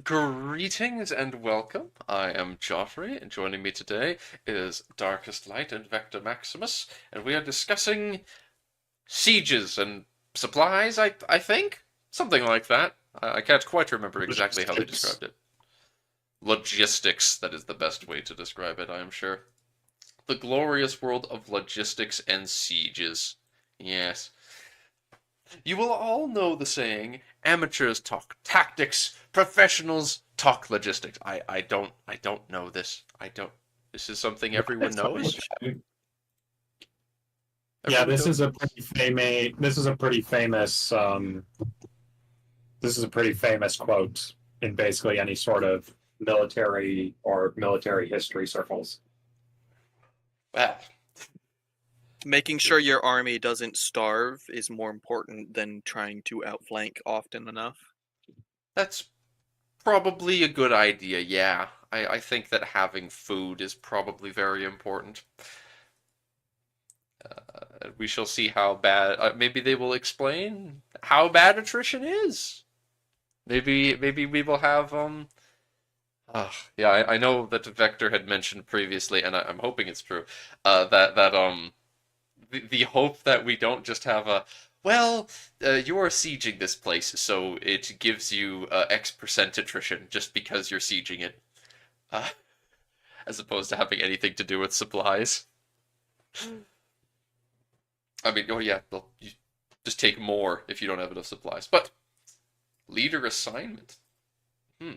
Greetings and welcome. I am Joffrey, and joining me today is Darkest Light and Vector Maximus, and we are discussing sieges and supplies, I think? Something like that. I can't quite remember exactly how they Logistics. described it. Logistics, that is the best way to describe it, I am sure. The glorious world of logistics and sieges. Yes. You will all know the saying, amateurs talk tactics, professionals talk logistics. I don't know this. I don't This is something everyone It's knows? like- Yeah, Everyone this knows is a this? pretty famous. This is a pretty famous quote in basically any sort of military or military history circles. Well, Making sure your army doesn't starve is more important than trying to outflank often enough. that's probably a good idea, yeah. I think that having food is probably very important. We shall see how bad, maybe they will explain how bad attrition is. Maybe we will have, yeah, I know that Vector had mentioned previously, and I'm hoping it's true, that the hope that we don't just have a, well, you're sieging this place, so it gives you X% attrition just because you're sieging it, uh, as opposed to having anything to do with supplies. I mean, oh yeah, you just take more if you don't have enough supplies. But leader assignment. Hmm.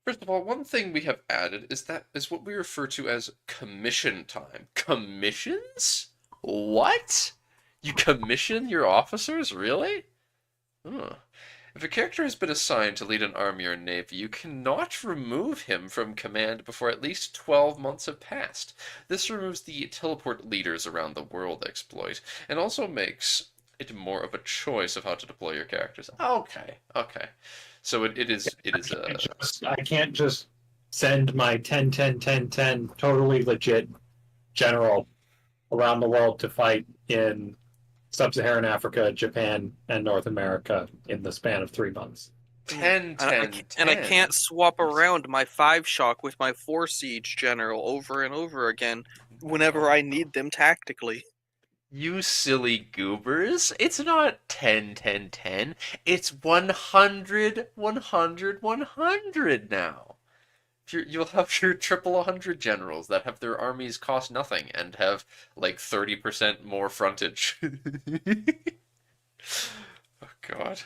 First of all, one thing we have added is what we refer to as commission time. Commissions? What? You commission your officers? Really? Huh. If a character has been assigned to lead an army or navy, you cannot remove him from command before at least 12 months have passed. This removes the teleport leaders around the world exploit, and also makes it more of a choice of how to deploy your characters. Okay, okay. So it is I can't just send my 10 totally legit general around the world to fight in sub-Saharan Africa, Japan, and North America in the span of 3 months. 10 And I 10 can't, and I 10. can't swap around my 5 shock with my 4 siege general over and over again whenever I need them tactically. You silly goobers. It's not 10 10 10. It's 100 100 100 now. You'll have your triple 100 generals that have their armies cost nothing and have like 30% more frontage. Oh god.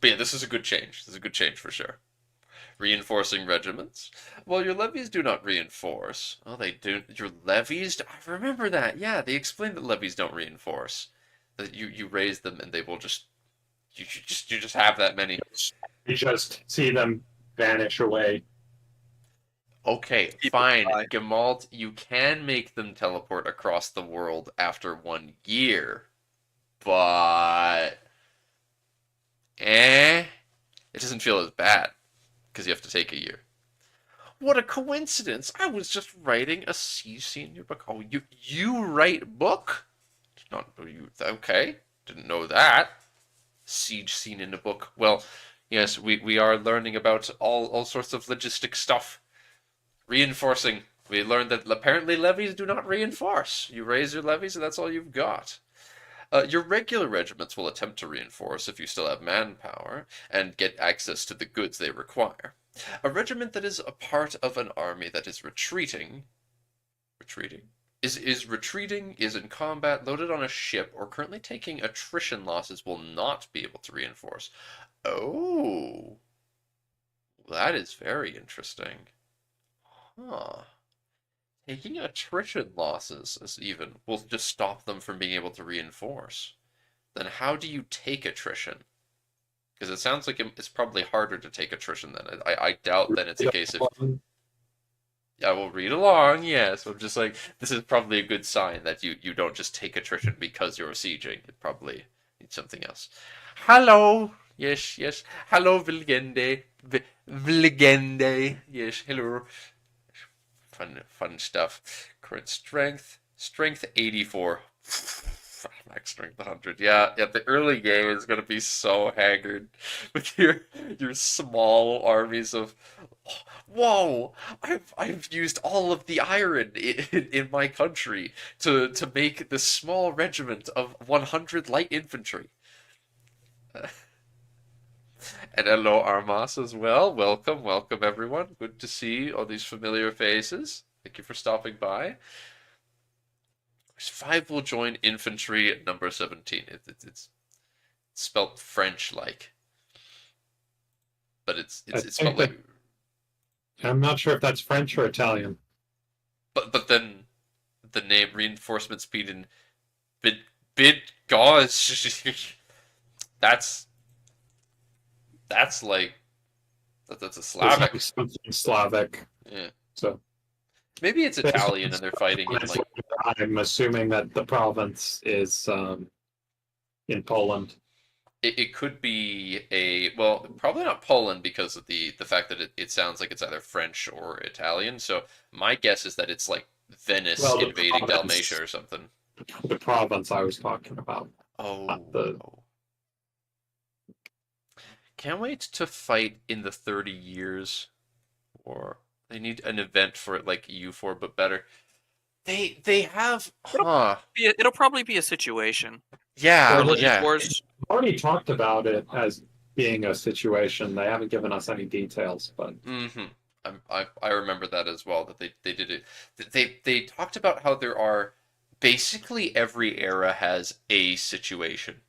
But yeah, this is a good change. This is a good change for sure. Reinforcing regiments. Well, your levies do not reinforce. Oh, they do. Your levies? I remember that. Yeah, they explained that levies don't reinforce. That you raise them and they will just you just have that many. You just see them vanish away. Okay, People fine. die. Gemalt, you can make them teleport across the world after 1 year, but it doesn't feel as bad because you have to take a year. What a coincidence! I was just writing a siege scene in your book. Oh, you write book? Not you. Okay, didn't know that. Siege scene in a book. Well, yes, we are learning about all sorts of logistic stuff. Reinforcing. We learned that apparently levies do not reinforce. You raise your levies, and that's all you've got. Your regular regiments will attempt to reinforce if you still have manpower and get access to the goods they require. A regiment that is a part of an army that is retreating, is retreating, is in combat, loaded on a ship, or currently taking attrition losses will not be able to reinforce. Oh, that is very interesting. Huh. Taking attrition losses is even will just stop them from being able to reinforce. Then how do you take attrition? Because it sounds like it's probably harder to take attrition than I doubt then it's a case of I will read along, yes. I'm just like this is probably a good sign that you don't just take attrition because you're sieging. It probably needs something else. Hello. Yes, yes. Hello, Vilgende. Vilgende. Yes, hello. Fun stuff. Current strength. Strength 84. max strength 100. Yeah, the early game is gonna be so haggard with your small armies of. Whoa! I've used all of the iron in my country to make this small regiment of 100 light infantry. And hello, Armas, as well. Welcome, everyone. Good to see all these familiar faces. Thank you for stopping by. 5 will join infantry at number 17. It's spelt French-like, but it's spelled like. I'm not sure if that's French or Italian. But then the name reinforcement speed in bid gosh, that's like that's a Slavic. Something Slavic. Yeah. So Maybe it's Italian and they're fighting in like. I'm assuming that the province is in Poland. It could be well, probably not Poland because of the fact that it sounds like it's either French or Italian. So my guess is that it's like Venice invading Dalmatia or something. The province I was talking about. Oh. Can't wait to fight in the 30 years. Or they need an event for it like EU4, but better. They have It'll probably be a situation. Yeah, Religious wars. We've already talked about it as being a situation. They haven't given us any details, but I remember that as well. That they did it. They talked about how there are basically every era has a situation.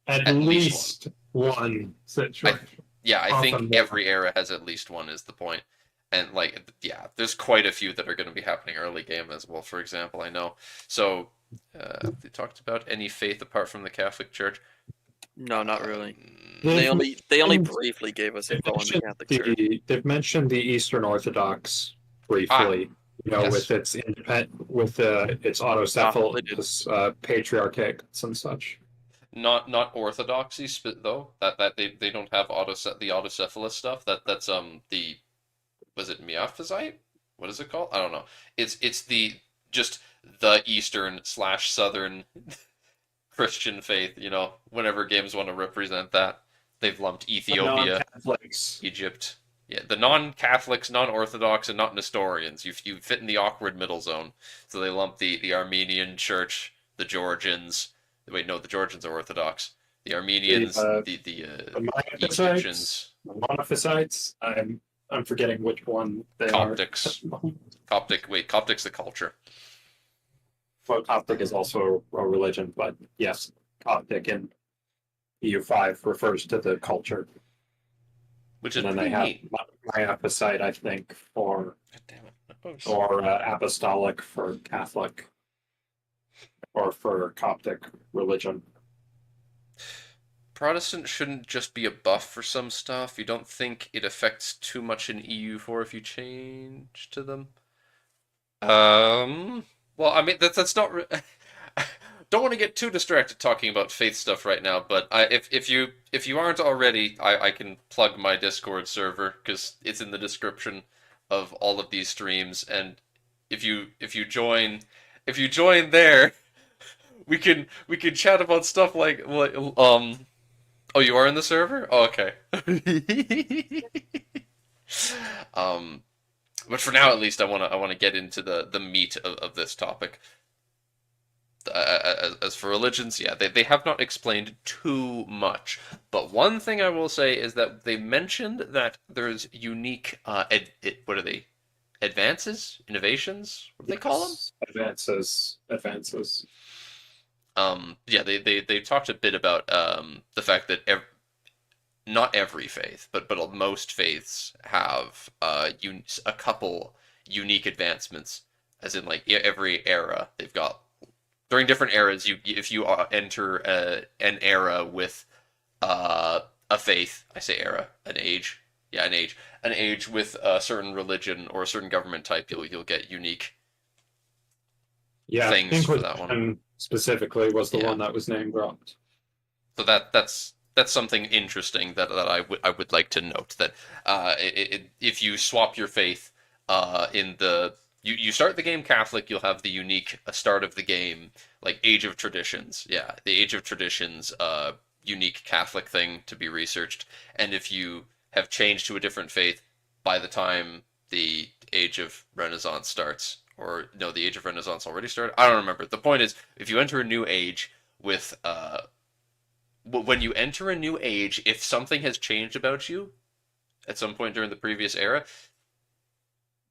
At least one situation. I think every era has at least one is the point. And like, yeah, there's quite a few that are going to be happening early game as well. For example, I know. So they talked about any faith apart from the Catholic Church. No, not really. They only briefly gave us info on the Catholic Church. They've mentioned the Eastern Orthodox briefly. With its its autocephalous patriarchates and such. Not orthodoxy, though. That they don't have the autocephalous stuff. That's the. Was it Miaphysite? What is it called? I don't know. It's the Eastern/Southern Christian faith. Whenever games want to represent that, they've lumped Ethiopia, Egypt. Yeah, the non-Catholics, non-Orthodox, and not Nestorians. You fit in the awkward middle zone. So they lump the Armenian Church, the Georgians. Wait, no, the Georgians are Orthodox. The Armenians, the Egyptians, the Monophysites. I'm forgetting which one they Coptics. are. Coptic's the culture. Well, Coptic is also a religion, but yes, Coptic in EU5 refers to the culture. Which is and then they have Miaphysite, I think, or apostolic for Catholic, or for Coptic religion. Protestant shouldn't just be a buff for some stuff. You don't think it affects too much in EU4 if you change to them? Well, I mean that's not. Don't want to get too distracted talking about faith stuff right now, but if you aren't already, I can plug my Discord server because it's in the description of all of these streams, and if you join there, we can chat about stuff like Oh, you are in the server? Oh, okay. But for now, at least, I want to get into the meat of this topic. As for religions, yeah, they have not explained too much. But one thing I will say is that they mentioned that there's unique what are they? Advances? Innovations? What do they call them? Advances. Yeah, they talked a bit about the fact that not every faith, but most faiths have a couple unique advancements, as in like every era they've got. During different eras, if you enter an era with a faith, I say era, an age, yeah, an age with a certain religion or a certain government type, you'll get unique things for that one. Specifically, was the one that was name dropped. So that's something interesting that I would like to note, that if you swap your faith in the you start the game Catholic, you'll have the unique start of the game, like Age of Traditions. Yeah, the Age of Traditions, unique Catholic thing to be researched. And if you have changed to a different faith by the time the Age of Renaissance starts, or no, the Age of Renaissance already started. I don't remember. The point is, if you enter a new age with when you enter a new age, if something has changed about you at some point during the previous era,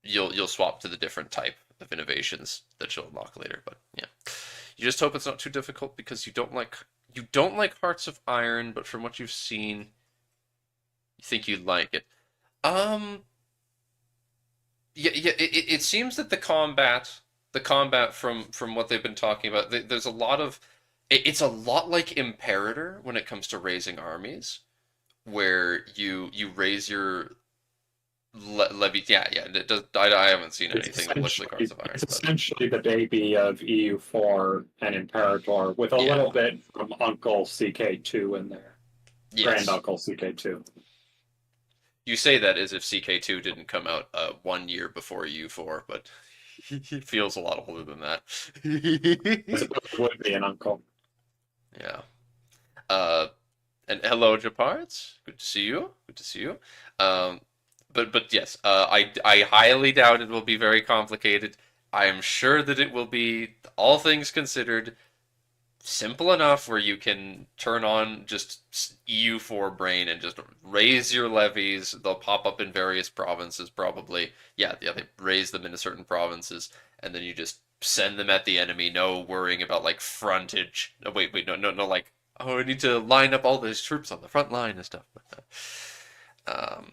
you'll swap to the different type of innovations that you'll unlock later. But yeah, you just hope it's not too difficult because you don't like Hearts of Iron, but from what you've seen, you think you'd like it. Um, yeah. It seems that the combat from what they've been talking about, there's a lot of, it's a lot like Imperator when it comes to raising armies, where you raise your levy. Yeah. It does. I haven't seen anything that looks like Hearts of Iron, It's but essentially the baby of EU4 and Imperator, with a yeah. little bit from Uncle CK2 in there. Grand Yes. Uncle CK2. You say that as if CK2 didn't come out 1 year before U4, but he feels a lot older than that. I suppose it would be an uncle. Yeah. Uh, and hello, Japards. Good to see you. Good to see you. Um, but yes, I highly doubt it will be very complicated. I am sure that it will be, all things considered, simple enough where you can turn on just EU4 brain and just raise your levies. They'll pop up in various provinces, probably. Yeah, they raise them in certain provinces, and then you just send them at the enemy. No worrying about like frontage. Oh, wait, no, like, oh, I need to line up all those troops on the front line and stuff. Um,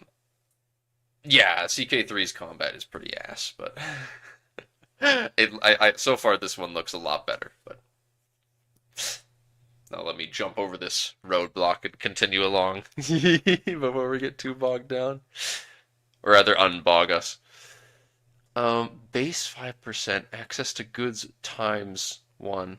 yeah, CK3's combat is pretty ass, but so far this one looks a lot better, but. Now let me jump over this roadblock and continue along before we get too bogged down. Or rather, unbog us. Base 5%, access to goods times 1.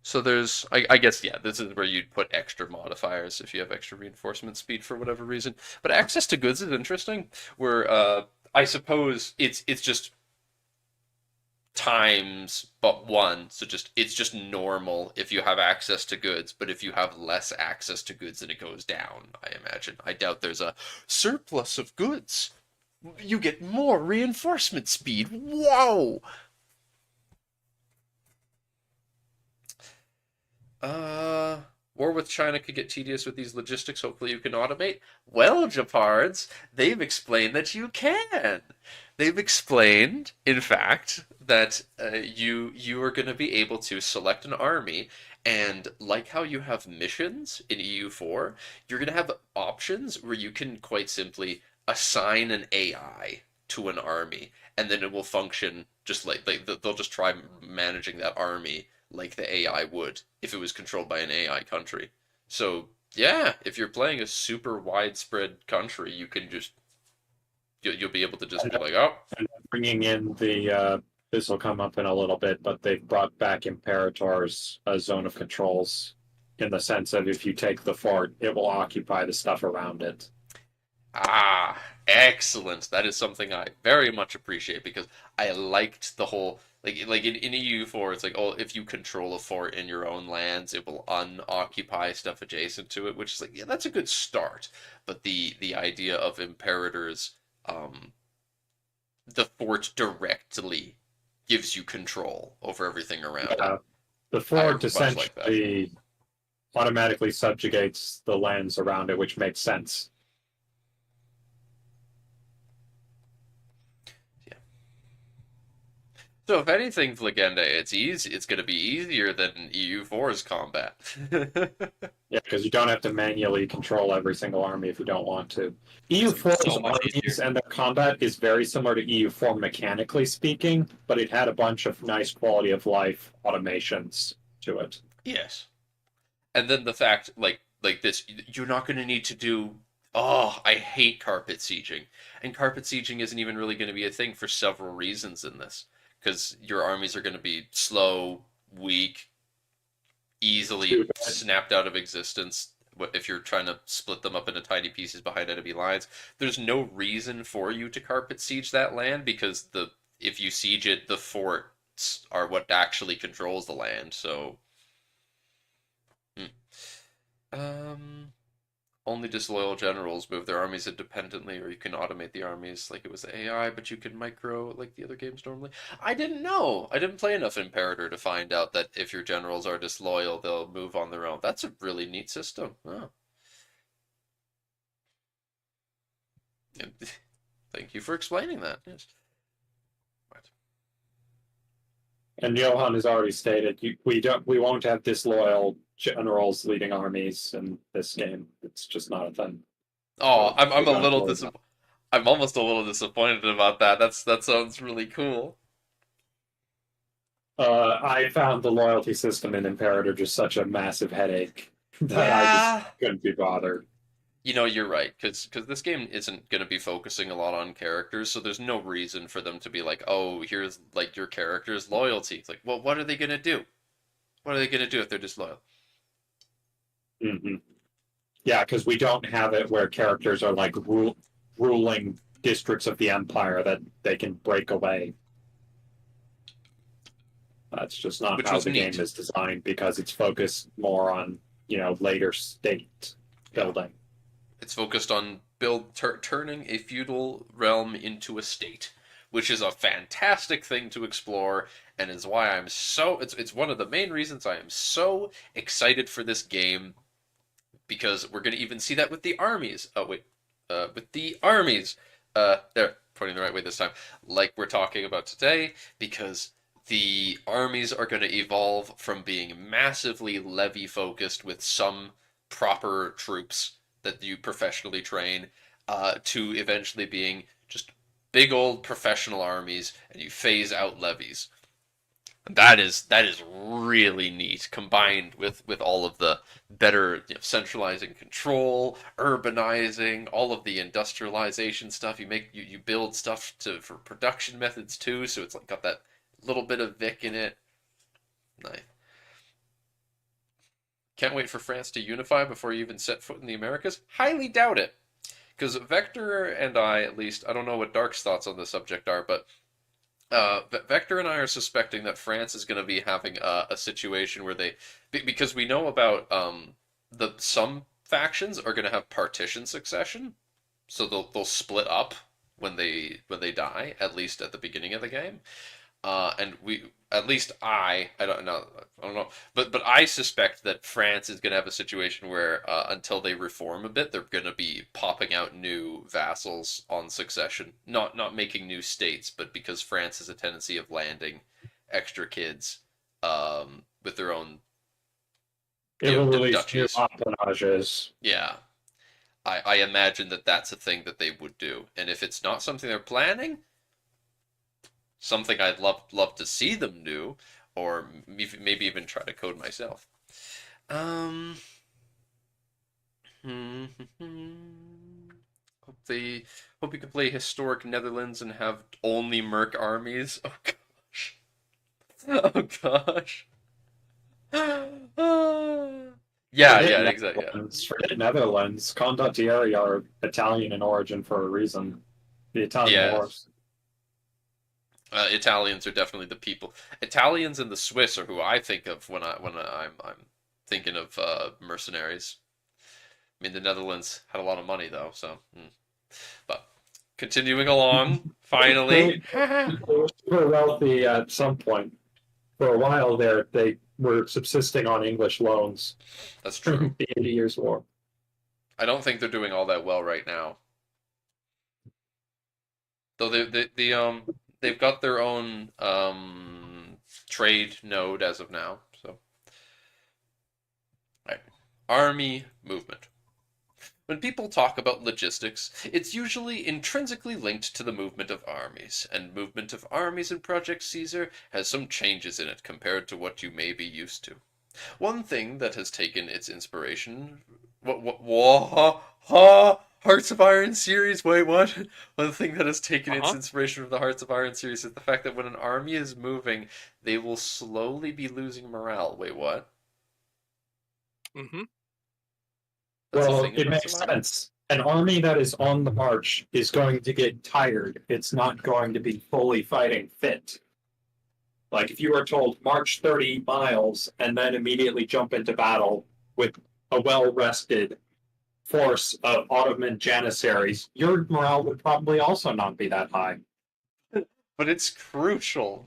So there's, I guess, yeah, this is where you'd put extra modifiers if you have extra reinforcement speed for whatever reason. But access to goods is interesting, where I suppose it's just times but 1, so it's just normal if you have access to goods, but if you have less access to goods, then it goes down, I imagine. I doubt there's a surplus of goods, you get more reinforcement speed. Whoa. War with China could get tedious with these logistics. Hopefully you can automate. Well, Japards, they've explained that you can. They've explained, in fact, that you are going to be able to select an army, and like how you have missions in EU4, you're going to have options where you can quite simply assign an AI to an army, and then it will function just like they'll just try managing that army like the AI would if it was controlled by an AI country. So yeah, if you're playing a super widespread country, you can just you'll be able to just be like, oh, And bringing in the this will come up in a little bit, but they've brought back Imperator's zone of controls, in the sense of if you take the fort, it will occupy the stuff around it. ah, excellent. That is something I very much appreciate because I liked the whole like in EU4, it's like, oh, if you control a fort in your own lands, it will unoccupy stuff adjacent to it, which is like, yeah, that's a good start. But the idea of Imperators, um, the fort directly gives you control over everything around it. The I fort much like that. essentially automatically subjugates the lands around it, which makes sense. Yeah. So if anything, Legenda, it's easy. It's going to be easier than EU4's combat. Yeah, because you don't have to manually control every single army if you don't want to. EU4's So much armies easier. and their combat is very similar to EU4 mechanically speaking, but it had a bunch of nice quality of life automations to it. Yes. And then the fact, like this, you're not going to need to do. Oh, I hate carpet sieging, and carpet sieging isn't even really going to be a thing for several reasons in this, because your armies are going to be slow, weak, easily Too bad. snapped out of existence. if you're trying to split them up into tiny pieces behind enemy lines, there's no reason for you to carpet siege that land because if you siege it, the forts are what actually controls the land. So, hmm. um, only disloyal generals move their armies independently, or you can automate the armies like it was AI, but you can micro like the other games normally. I didn't know. I didn't play enough Imperator to find out that if your generals are disloyal, they'll move on their own. That's a really neat system. Oh. Thank you for explaining that. Yes. Right. And Johan has already stated we won't have disloyal generals leading armies in this game. It's just not a thing. Oh, So I'm we a don't have to little worry about I'm almost a little disappointed about that. That sounds really cool. I found the loyalty system in Imperator just such a massive headache that I just Yeah. couldn't be bothered. You're right, because this game isn't going to be focusing a lot on characters, so there's no reason for them to be like, oh, here's like your character's loyalty. It's like, well, what are they going to do? What are they going to do if they're disloyal? Hmm. Yeah, because we don't have it where characters are like ruling districts of the empire that they can break away. That's just not Which how was the game neat. is designed because it's focused more on later state Yeah, building. it's focused on turning a feudal realm into a state, which is a fantastic thing to explore, and is why it's one of the main reasons I am so excited for this game because we're going to even see that with the armies. Oh wait, with the armies. There, pointing the right way this time. Like we're talking about today, because the armies are going to evolve from being massively levy focused with some proper troops that you professionally train, to eventually being just big old professional armies, and you phase out levies. That is really neat, combined with all of the better centralizing control, urbanizing, all of the industrialization stuff. You build stuff for production methods too, so it's like got that little bit of Vic in it. Nice. Can't wait for France to unify before you even set foot in the Americas. Highly doubt it, because Vector and I, at least, I don't know what Dark's thoughts on the subject are, but Vector and I are suspecting that France is going to be having a situation where because we know about some factions are going to have partition succession, so they'll split up when they die, at least at the beginning of the game. And at least I don't know, but I suspect that France is going to have a situation where until they reform a bit, they're going to be popping out new vassals on succession, not making new states, but because France has a tendency of landing extra kids with their own It will release new duchies. appenages. Yeah, I imagine that that's a thing that they would do, and if it's not something they're planning, something I'd love to see them do, or maybe even try to code myself. Um, hope they hope you can play historic Netherlands and have only merc armies. Oh gosh, oh gosh. Yeah, Forget yeah, exactly. Yeah. Netherlands. Forget Netherlands. Condottieri are Italian in origin for a reason. The Italian Yes. Wars. Italians are definitely the people. Italians and the Swiss are who I think of when I'm thinking of mercenaries. I mean, the Netherlands had a lot of money though, so. But continuing along, finally. They were wealthy at some point. For a while there, they were subsisting on English loans That's true. during the 80 Years' War. I don't think they're doing all that well right now. Though they've got their own trade node as of now. So, right. Army movement. When people talk about logistics, it's usually intrinsically linked to the movement of armies, and movement of armies in Project Caesar has some changes in it compared to what you may be used to. One thing that has taken its inspiration, Hearts of Iron series. Wait, what? One thing that has taken its Uh-huh. inspiration from the Hearts of Iron series is the fact that when an army is moving, they will slowly be losing morale. Wait, what? Mm-hmm. That's a Well, thing it about makes survival. sense. An army that is on the march is going to get tired. It's not going to be fully fighting fit. Like if you are told march 30 miles and then immediately jump into battle with a well rested force of Ottoman janissaries, your morale would probably also not be that high. But it's crucial.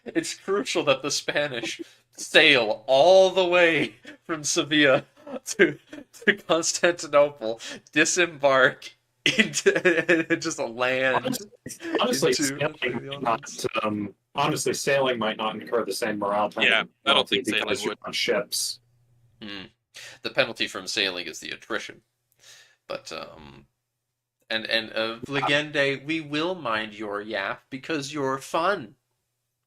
It's crucial that the Spanish sail all the way from Sevilla to to Constantinople, disembark into and just land Honestly, into the Ottomans. sailing might not incur the same morale Yeah, I don't penalty think sailing because you're would. on ships. Hmm. The penalty from sailing is the attrition, but and Legende, we will mind your yap because you're fun.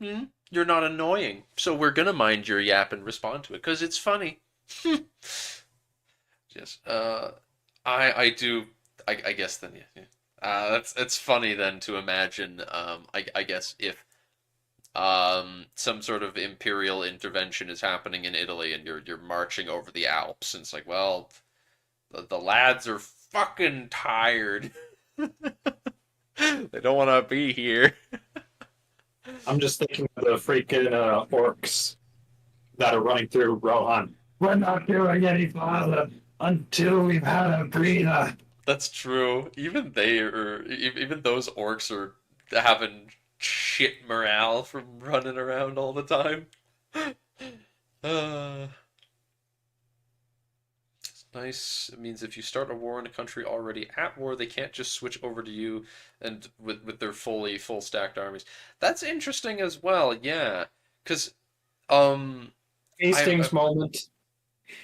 Hmm? You're not annoying, so we're gonna mind your yap and respond to it because it's funny. Yes. I do. I guess then yeah. Yeah. That's it's funny then to imagine. I guess if some sort of imperial intervention is happening in Italy and you're marching over the Alps and it's like, well, the lads are fucking tired. They don't want to be here. I'm just thinking of the freaking orcs that are running through Rohan. We're not doing any farther until we've had a breather. That's true. Even they are, even those orcs are having shit morale from running around all the time. Uh, it's nice. It means if you start a war in a country already at war, they can't just switch over to you and with their full stacked armies. That's interesting as well. Yeah, because um, I Hastings moment.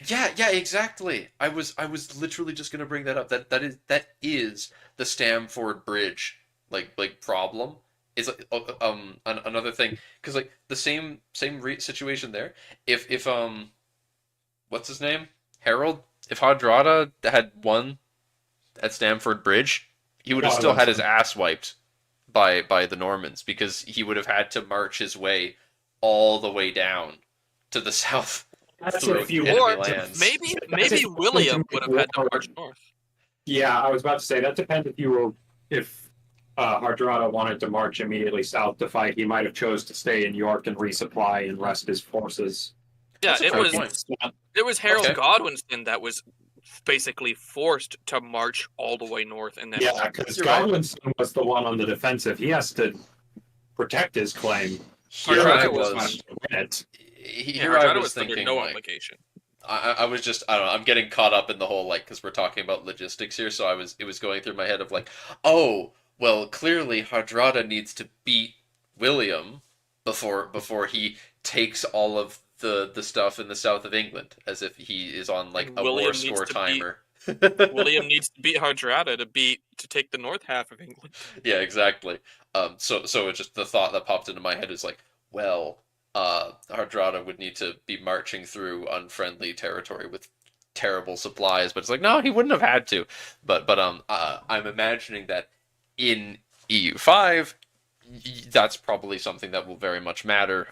yeah, exactly. I was literally just gonna bring that up. That is the Stamford Bridge like problem. Is another thing because like the same situation there. If what's his name, Harold? If Hardrada had won at Stamford Bridge, he would have God, still that's had his ass wiped by the Normans because he would have had to march his way all the way down to the south through if you enemy Or lands. maybe William would have had to march north. Yeah, I was about to say that depends if Hardrada wanted to march immediately south to fight, he might have chose to stay in York and resupply and rest his forces. Yeah, That's a fair point. it was Harold Okay. Godwinson that was basically forced to march all the way north and then Yeah, because You're right. Godwinson was the one on the defensive. He has to protect his claim. Here Hardrada I was was. Win it. Here I Hardrada was was under thinking no like obligation. I was just I don't know I'm getting caught up in the whole like because we're talking about logistics here so it was going through my head of like oh well clearly Hardrada needs to beat William before he takes all of the stuff in the south of England as if he is on like And a war William needs score to beat timer. William needs to beat Hardrada to take the north half of England. Yeah, exactly. So it's just the thought that popped into my head is like, well, Hardrada would need to be marching through unfriendly territory with terrible supplies, but it's like, no, he wouldn't have had to. But I'm imagining that in EU5, that's probably something that will very much matter.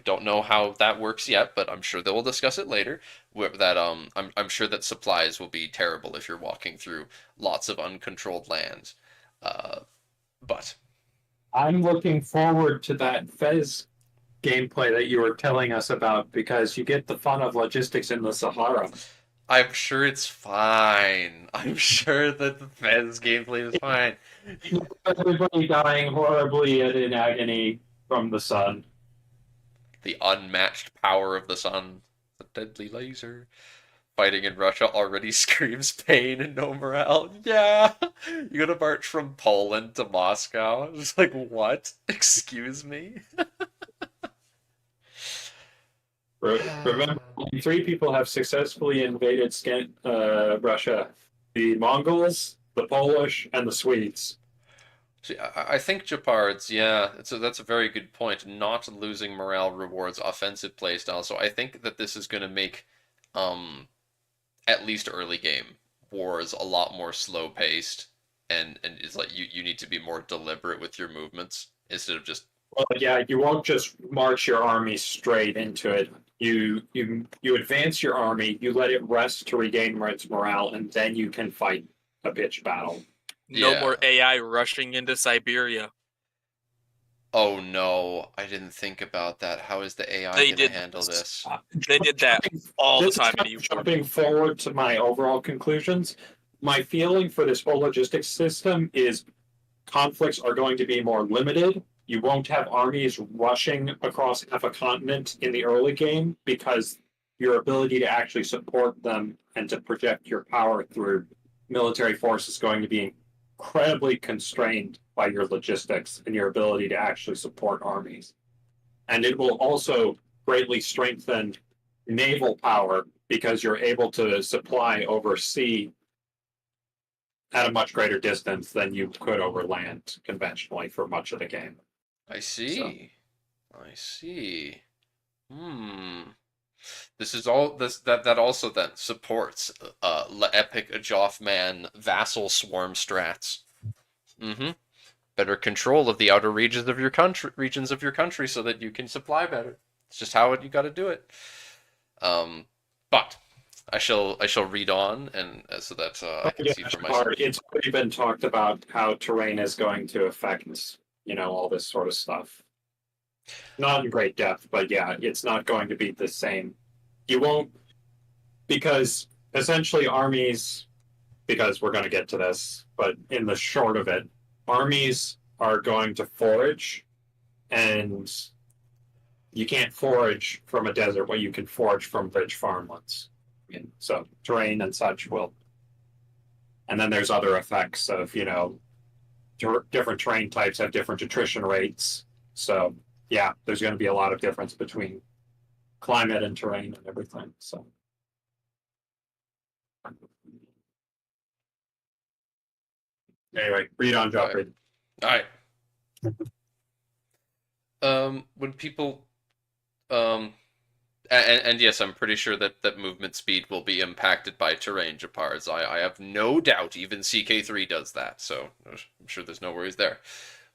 Don't know how that works yet, but I'm sure they will discuss it later. That I'm sure that supplies will be terrible if you're walking through lots of uncontrolled lands. Uh, but I'm looking forward to that Fez gameplay that you were telling us about because you get the fun of logistics in the Sahara. I'm sure it's fine. I'm sure that the Fez gameplay is fine. Everybody dying horribly and in agony from the sun. The unmatched power of the sun, the deadly laser. Fighting in Russia already screams pain and no morale. Yeah, you gotta march from Poland to Moscow. It's like, what? Excuse me? Remember, three people have successfully invaded Russia: the Mongols, the Polish, and the Swedes. See, I think Jeopard's, yeah, that's a very good point. Not losing morale rewards offensive playstyle, so I think that this is going to make, um, at least early game wars a lot more slow paced, and it's like you need to be more deliberate with your movements instead of just Well, yeah, you won't just march your army straight into it. You advance your army, you let it rest to regain its morale, and then you can fight a pitched battle. No Yeah. more AI rushing into Siberia. Oh no, I didn't think about that. How is the AI They going to did handle this? They did that all the This is time in kind of EU4. jumping forward to my overall conclusions. My feeling for this whole logistics system is conflicts are going to be more limited. You won't have armies rushing across half a continent in the early game because your ability to actually support them and to project your power through military force is going to be incredibly constrained by your logistics and your ability to actually support armies. And it will also greatly strengthen naval power because you're able to supply over sea at a much greater distance than you could over land conventionally for much of the game. I see. I see. Hmm. This is all this that also then supports epic Joffman vassal swarm strats. Mm-hmm. Better control of the outer regions of your country so that you can supply better. It's just how you got to do it. But I shall read on and so that I can see for myself. It's already been talked about how terrain is going to affect, all this sort of stuff. Not in great depth, but yeah, it's not going to be the same. You won't, because essentially armies, because we're going to get to this, but in the short of it, armies are going to forage, and you can't forage from a desert, but you can forage from rich farmlands. So terrain and such will. And then there's other effects of, different terrain types have different attrition rates. So yeah, there's going to be a lot of difference between climate and terrain and everything. So anyway, read on, Joffrey. All right. When people and yes, I'm pretty sure that movement speed will be impacted by terrain, Japars. I have no doubt even CK3 does that, so I'm sure there's no worries there.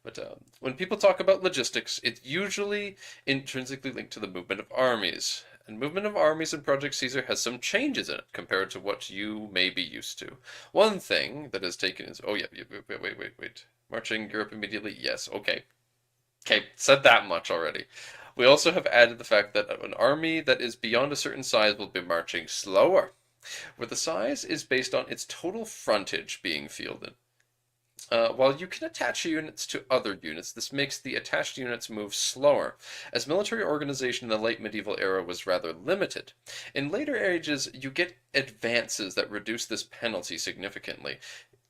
But when people talk about logistics, it's usually intrinsically linked to the movement of armies. And movement of armies in Project Caesar has some changes in it compared to what you may be used to. One thing that is taken is, oh yeah, wait. Marching Europe immediately? Yes, okay. Okay, said that much already. We also have added the fact that an army that is beyond a certain size will be marching slower, where the size is based on its total frontage being fielded. While you can attach units to other units, this makes the attached units move slower, as military organization in the late medieval era was rather limited. In later ages, you get advances that reduce this penalty significantly,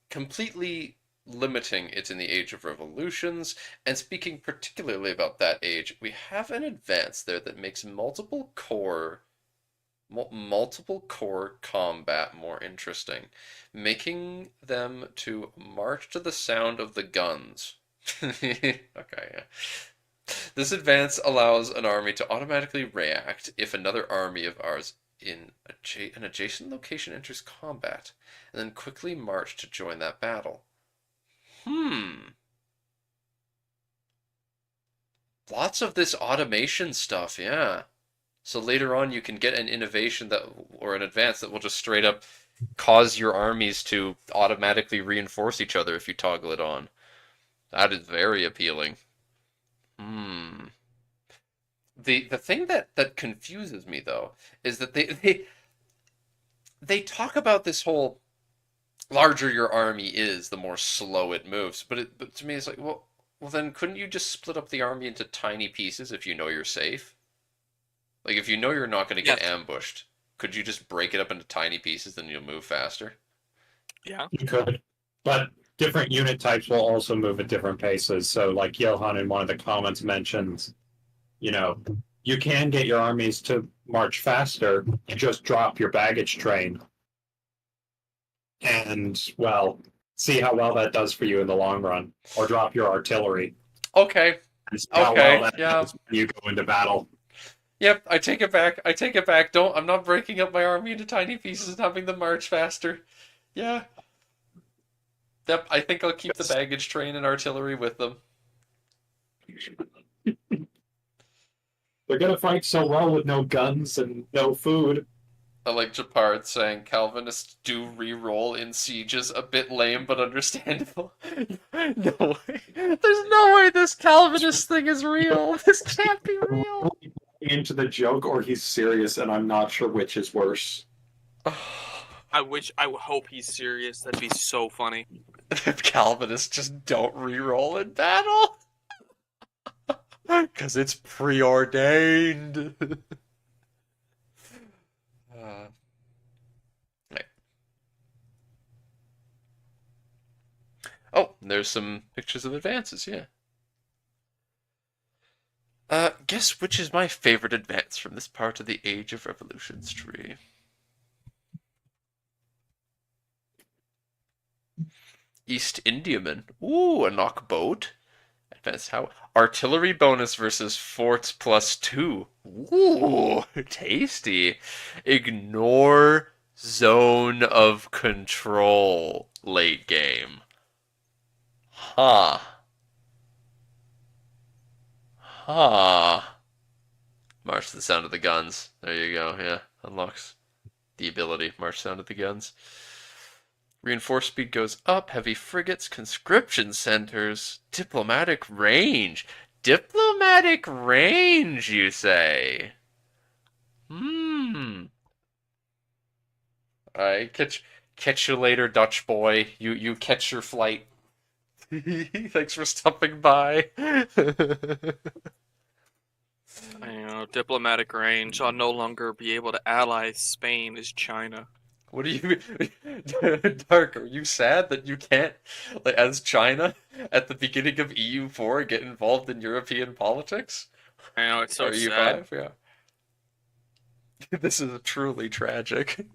completely limiting it in the Age of Revolutions. And speaking particularly about that age, we have an advance there that makes multiple core combat more interesting, making them to march to the sound of the guns. Okay, yeah. This advance allows an army to automatically react if another army of ours in an adjacent location enters combat, and then quickly march to join that battle. Lots of this automation stuff, yeah. So later on you can get an innovation that or an advance that will just straight up cause your armies to automatically reinforce each other if you toggle it on. That is very appealing. Hmm. The thing that confuses me though is that they talk about this whole larger your army is, the more slow it moves. But to me it's like, well then couldn't you just split up the army into tiny pieces if you know you're safe? Like if you know you're not going to get ambushed, could you just break it up into tiny pieces and you'll move faster? Yeah. You could, but different unit types will also move at different paces. So, like Johan in one of the comments mentions, you can get your armies to march faster. You just drop your baggage train, and see how well that does for you in the long run, or drop your artillery. Okay. And see how well that Yeah. does when you go into battle. Yep, I take it back. I take it back. I'm not breaking up my army into tiny pieces and having them march faster. Yeah. Yep, I think I'll keep the baggage train and artillery with them. They're gonna fight so well with no guns and no food. I like Japard saying Calvinists do re-roll in sieges, a bit lame but understandable. No way. There's no way this Calvinist thing is real. This can't be real. Into the joke, or he's serious, and I'm not sure which is worse. I hope he's serious. That'd be so funny. If Calvinists just don't re-roll in battle. Because it's preordained. Right. Oh, there's some pictures of advances, yeah. Guess which is my favorite advance from this part of the Age of Revolutions tree? East Indiaman. Ooh, a knock boat. Advanced how? Artillery bonus versus forts +2. Ooh, tasty. Ignore zone of control late game. Huh. Huh. March to the sound of the guns. There you go. Yeah, unlocks the ability. March sound of the guns. Reinforced speed goes up. Heavy frigates, conscription centers, diplomatic range. Diplomatic range, you say? Hmm. Alright, catch you later, Dutch boy. You catch your flight. Thanks for stopping by. Diplomatic range. I'll no longer be able to ally Spain as China. What do you Dark, are you sad that you can't, like, as China, at the beginning of EU4, get involved in European politics? I know, it's so Or sad. EU5, yeah. This is truly tragic.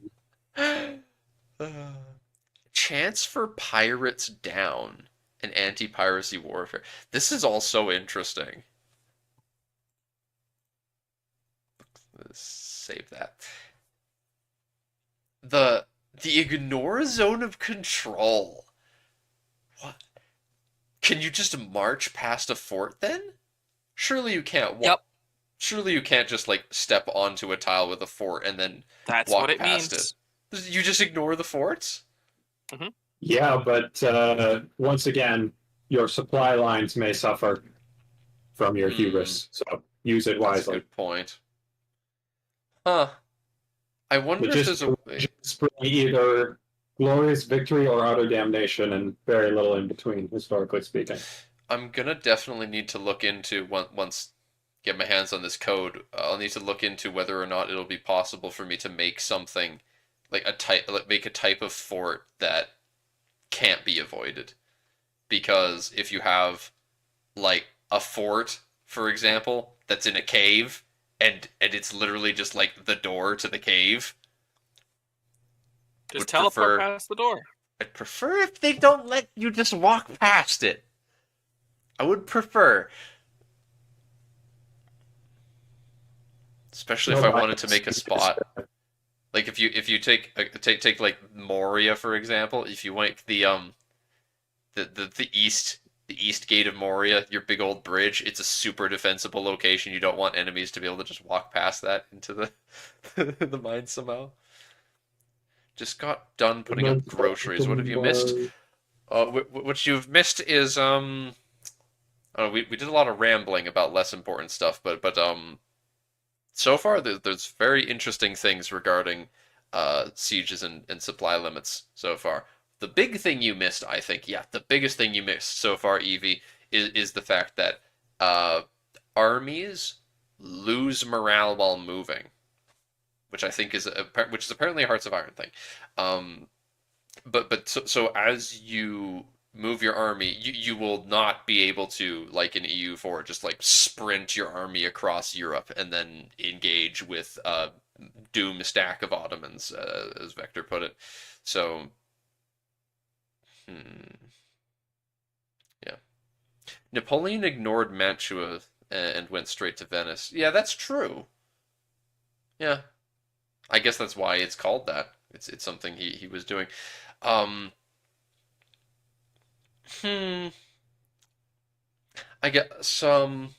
Chance for pirates down and anti-piracy warfare. This is also interesting. Let's save that. The ignore zone of control. What? Can you just march past a fort then? Surely you can't Yep, surely you can't just like step onto a tile with a fort and then that's what walk it past it. means. You just ignore the forts? Yeah, but once again, your supply lines may suffer from your Hmm, hubris, so use it that's a wisely. good point. Huh. I wonder if there's a way. Just bring either glorious victory or utter damnation, and very little in between, historically speaking. I'm gonna definitely need to look into once get my hands on this code. I'll need to look into whether or not it'll be possible for me to make something like make a type of fort that can't be avoided. Because if you have like a fort, for example, that's in a cave and it's literally just like the door to the cave, Just would teleport prefer past the door. I'd prefer if they don't let you just walk past it. I would prefer, especially if No I wanted to bias. make a spot. Like if you take like Moria for example, if you want the east gate of Moria, your big old bridge, it's a super defensible location. You don't want enemies to be able to just walk past that into the the mine somehow. Just got done putting up groceries. What have you missed? What you've missed is we did a lot of rambling about less important stuff, but so far there's very interesting things regarding sieges and supply limits so far. The big thing you missed, I think, yeah, the biggest thing you missed so far, Evie, is the fact that uh, armies lose morale while moving, which I think which is apparently a Hearts of Iron thing. Um, but so as you move your army, you will not be able to, like in EU4, just like sprint your army across Europe and then engage with doom stack of Ottomans, as Vector put it. So, yeah. Napoleon ignored Mantua and went straight to Venice. Yeah, that's true. Yeah, I guess that's why it's called that. It's something he was doing. Um, hmm. I get some.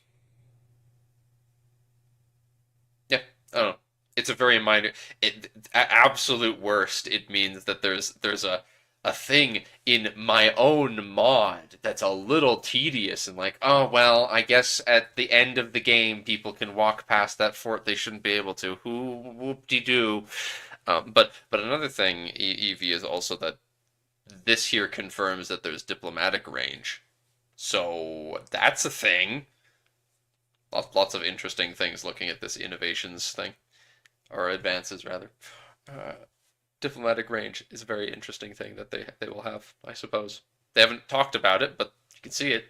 it's a very minor. Absolute worst. It means that there's a thing in my own mod that's a little tedious and like, oh well, I guess at the end of the game people can walk past that fort they shouldn't be able to. Who whoop-de-doo. But another thing, Evie, is also that this here confirms that there's diplomatic range. So that's a thing. Lots of interesting things looking at this innovations thing, or advances rather. Uh, Diplomatic range is a very interesting thing that they will have, I suppose. They haven't talked about it, but you can see it.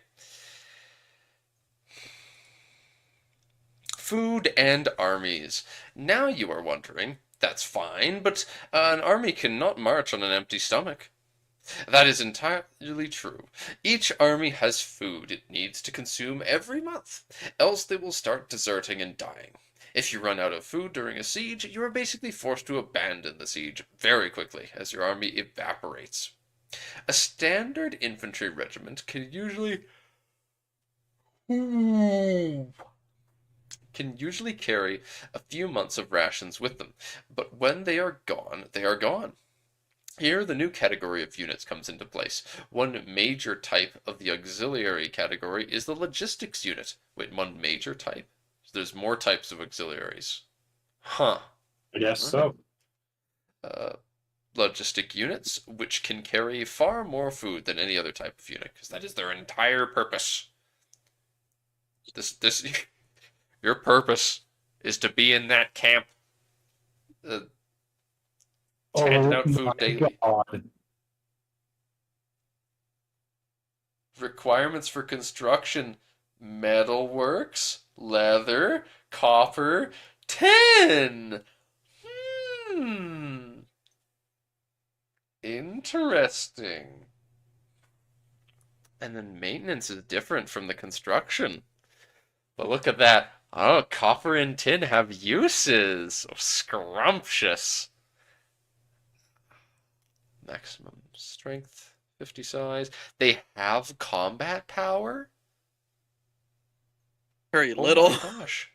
Food and armies. Now you are wondering, that's fine, but an army cannot march on an empty stomach. That is entirely true. Each army has food it needs to consume every month, else they will start deserting and dying. If you run out of food during a siege, you are basically forced to abandon the siege very quickly as your army evaporates. A standard infantry regiment can usually carry a few months of rations with them, but when they are gone, they are gone. Here, the new category of units comes into place. One major type of the auxiliary category is the logistics unit. Wait, one major type? So there's more types of auxiliaries. Huh. I guess so. Logistic units, which can carry far more food than any other type of unit, because that is their entire purpose. Your purpose is to be in that camp. Handing out food daily. God. Requirements for construction: metalworks, leather, copper, tin. Interesting. And then maintenance is different from the construction. But look at that. Oh, copper and tin have uses. Oh, scrumptious. Maximum strength, 50 size. They have combat power? Very Oh little. my gosh.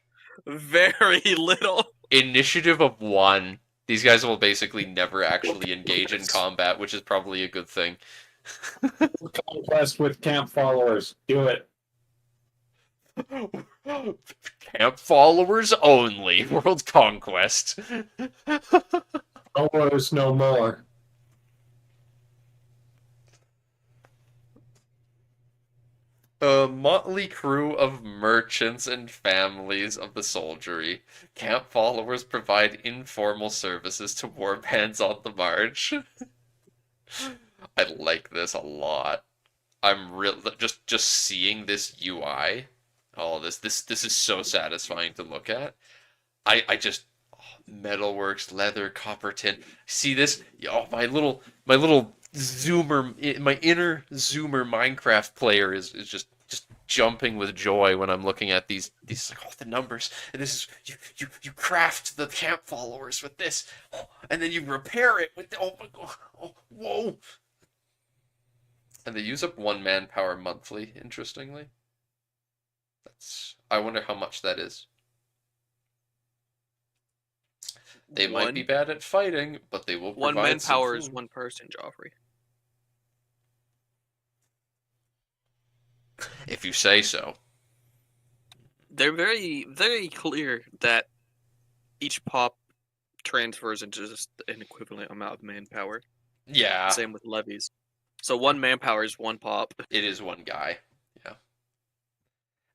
Very little. Initiative of 1. These guys will basically never actually engage in combat, which is probably a good thing. Conquest with camp followers. Do it. Camp followers only. World conquest. Followers no more. A motley crew of merchants and families of the soldiery. Camp followers provide informal services to war bands on the march. I like this a lot. I'm just seeing this UI. Oh, this is so satisfying to look at. I just metalworks, leather, copper, tin. See this? Oh, my little zoomer, my inner zoomer Minecraft player is just jumping with joy when I'm looking at these like, oh, the numbers. And this is you craft the camp followers with this, and then you repair it with oh my god, oh whoa. And they use up 1 manpower monthly. Interestingly, I wonder how much that is. They might be bad at fighting, but they will provide 1 manpower some is 1 person, Joffrey. If you say so. They're very, very clear that each pop transfers into just an equivalent amount of manpower. Yeah. Same with levies. So 1 manpower is 1 pop. It is 1 guy. Yeah.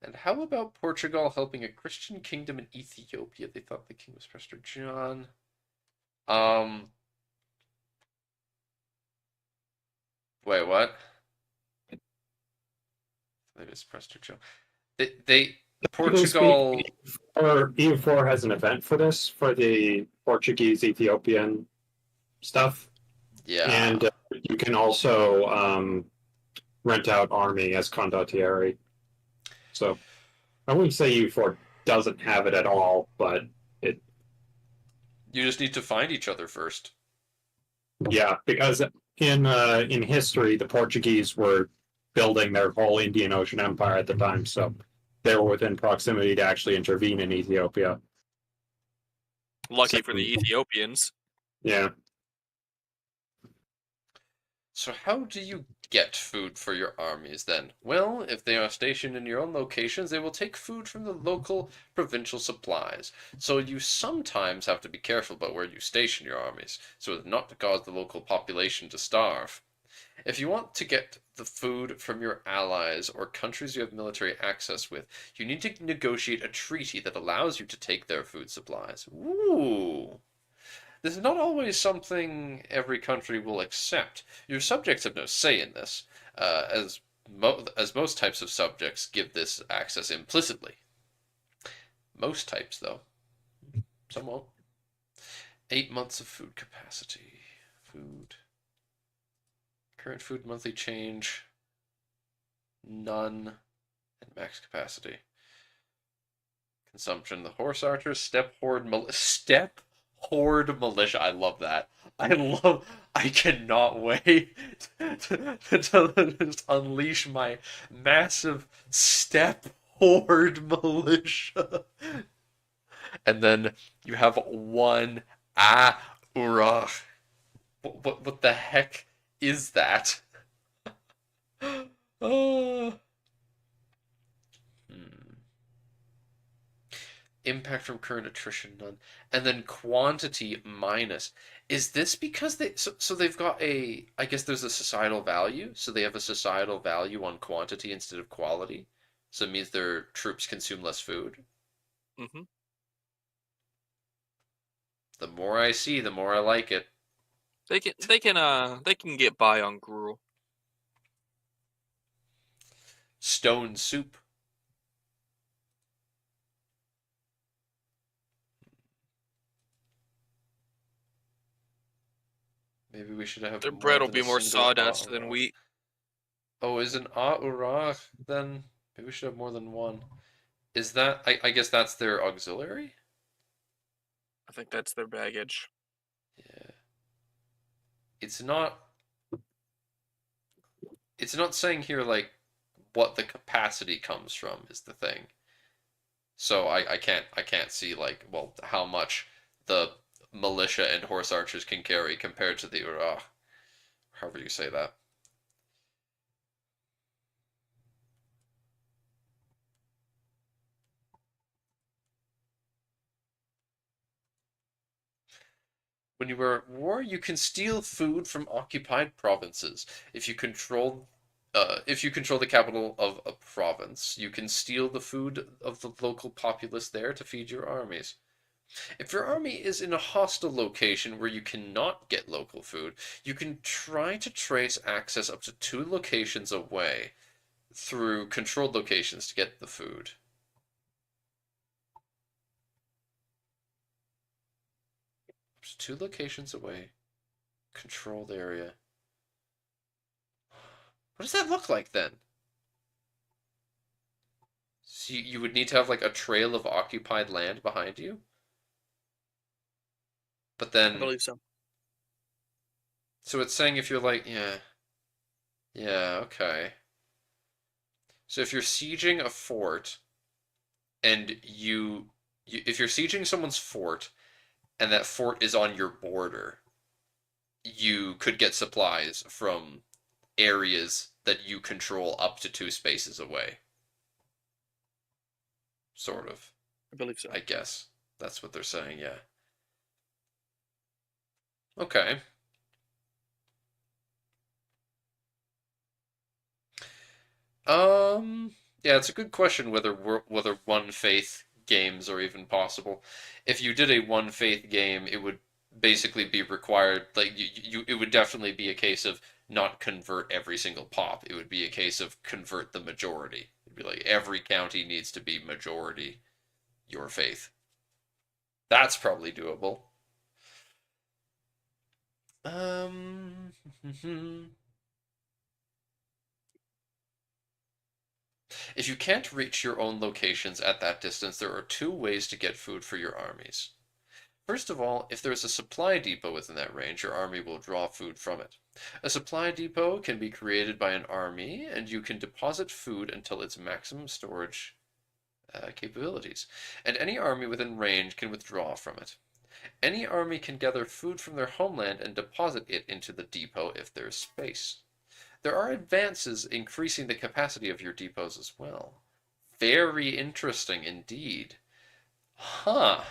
And how about Portugal helping a Christian kingdom in Ethiopia? They thought the king was Prester John. Wait, what? It is Prester John. Portugal. Or EU4 has an event for this, for the Portuguese Ethiopian stuff. Yeah. And you can also rent out army as condottieri. So I wouldn't say EU4 doesn't have it at all, but it. You just need to find each other first. Yeah, because in history, the Portuguese were building their whole Indian Ocean Empire at the time, so they were within proximity to actually intervene in Ethiopia. Lucky for the Second- Ethiopians. Yeah. So how do you get food for your armies then? Well, if they are stationed in your own locations, they will take food from the local provincial supplies. So you sometimes have to be careful about where you station your armies, so as not to cause the local population to starve. If you want to get the food from your allies or countries you have military access with, you need to negotiate a treaty that allows you to take their food supplies. Ooh. This is not always something every country will accept. Your subjects have no say in this, as most types of subjects give this access implicitly. Most types, though. Some won't. 8 months of food capacity. Food. Current food monthly change. None. And max capacity. Consumption. The horse archers, step horde militia. I love that. I cannot wait to just unleash my massive step horde militia. And then you have one Urah. What the heck is that? Uh, hmm. Impact from current attrition, none. And then quantity minus. Is this because so they've got I guess there's a societal value, so they have a societal value on quantity instead of quality. So it means their troops consume less food. Hmm. The more I see, the more I like it. They can get by on gruel. Stone soup. Maybe we should have Their more bread will than be a more single sawdust than A'Urach. wheat. Oh, is an A'Urach then? Maybe we should have more than one. Is that? I guess that's their auxiliary? I think that's their baggage. Yeah. It's not. It's not saying here like what the capacity comes from is the thing. So I can't see like well how much the militia and horse archers can carry compared to the Urah. However you say that. When you are at war, you can steal food from occupied provinces. If you control the capital of a province, you can steal the food of the local populace there to feed your armies. If your army is in a hostile location where you cannot get local food, you can try to trace access up to 2 locations away through controlled locations to get the food. Up to 2 locations away, controlled area. What does that look like then? So you would need to have like a trail of occupied land behind you? But I then, believe so. so it's saying if you're like, yeah, okay. So if you're sieging a fort and if you're sieging someone's fort and that fort is on your border, you could get supplies from areas that you control up to 2 spaces away. Sort of. I believe so. I guess. That's what they're saying, yeah. Okay. Yeah, it's a good question whether one faith games are even possible. If you did a one faith game, it would basically be required, like it would definitely be a case of not convert every single pop. It would be a case of convert the majority. It'd be like every county needs to be majority your faith. That's probably doable. Um, If you can't reach your own locations at that distance, there are 2 ways to get food for your armies. First of all, if there is a supply depot within that range, your army will draw food from it. A supply depot can be created by an army, and you can deposit food until its maximum storage capabilities, and any army within range can withdraw from it. Any army can gather food from their homeland and deposit it into the depot if there's space. There are advances increasing the capacity of your depots as well. Very interesting indeed. Huh.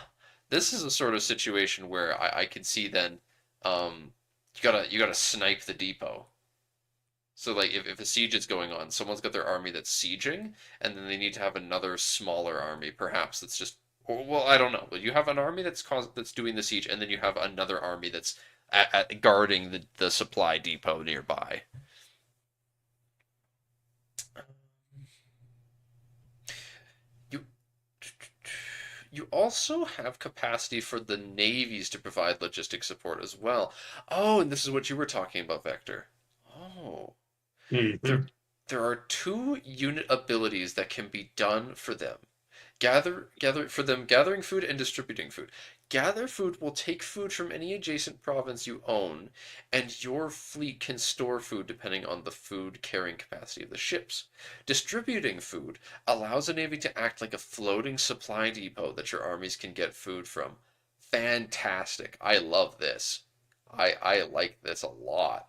This is a sort of situation where I can see then you gotta snipe the depot. So like if a siege is going on, someone's got their army that's sieging, and then they need to have another smaller army, perhaps that's just well, I don't know. But you have an army that's doing the siege, and then you have another army that's guarding the supply depot nearby. You you also have capacity for the navies to provide logistic support as well. Oh, and this is what you were talking about, Vector. Oh. Mhm. There, there are two unit abilities that can be done for them. Gathering food and distributing food. Gather food will take food from any adjacent province you own, and your fleet can store food depending on the food carrying capacity of the ships. Distributing food allows a navy to act like a floating supply depot that your armies can get food from. Fantastic. I love this. I like this a lot.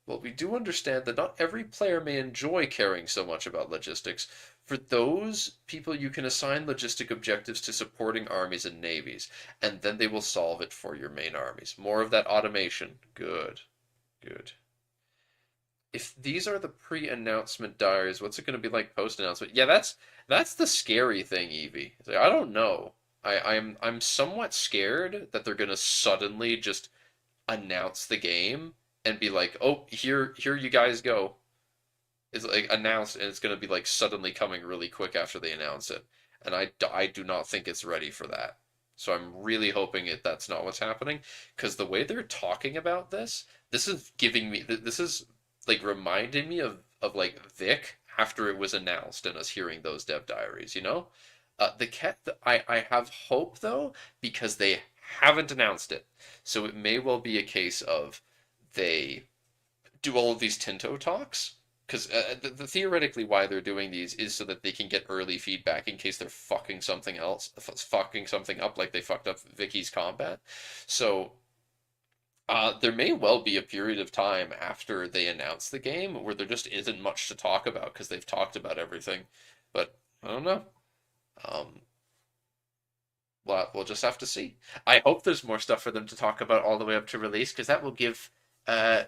But we do understand that not every player may enjoy caring so much about logistics. For those people, you can assign logistic objectives to supporting armies and navies, and then they will solve it for your main armies. More of that automation. Good. Good. If these are the pre-announcement diaries, what's it going to be like post-announcement? Yeah, that's the scary thing, Evie. It's like, I don't know. I'm somewhat scared that they're going to suddenly just announce the game and be like, "Oh, here you guys go." It's like announced, and it's going to be like suddenly coming really quick after they announce it. And I do not think it's ready for that. So I'm really hoping that's not what's happening, because the way they're talking about this is giving me this is like reminding me of like Vic after it was announced and us hearing those dev diaries. I have hope though, because they haven't announced it. So it may well be a case of they do all of these Tinto talks, because theoretically why they're doing these is so that they can get early feedback in case they're fucking something up like they fucked up Vicky's combat. So there may well be a period of time after they announce the game where there just isn't much to talk about because they've talked about everything. But I don't know. Um, we'll just have to see. I hope there's more stuff for them to talk about all the way up to release, because that will give uh,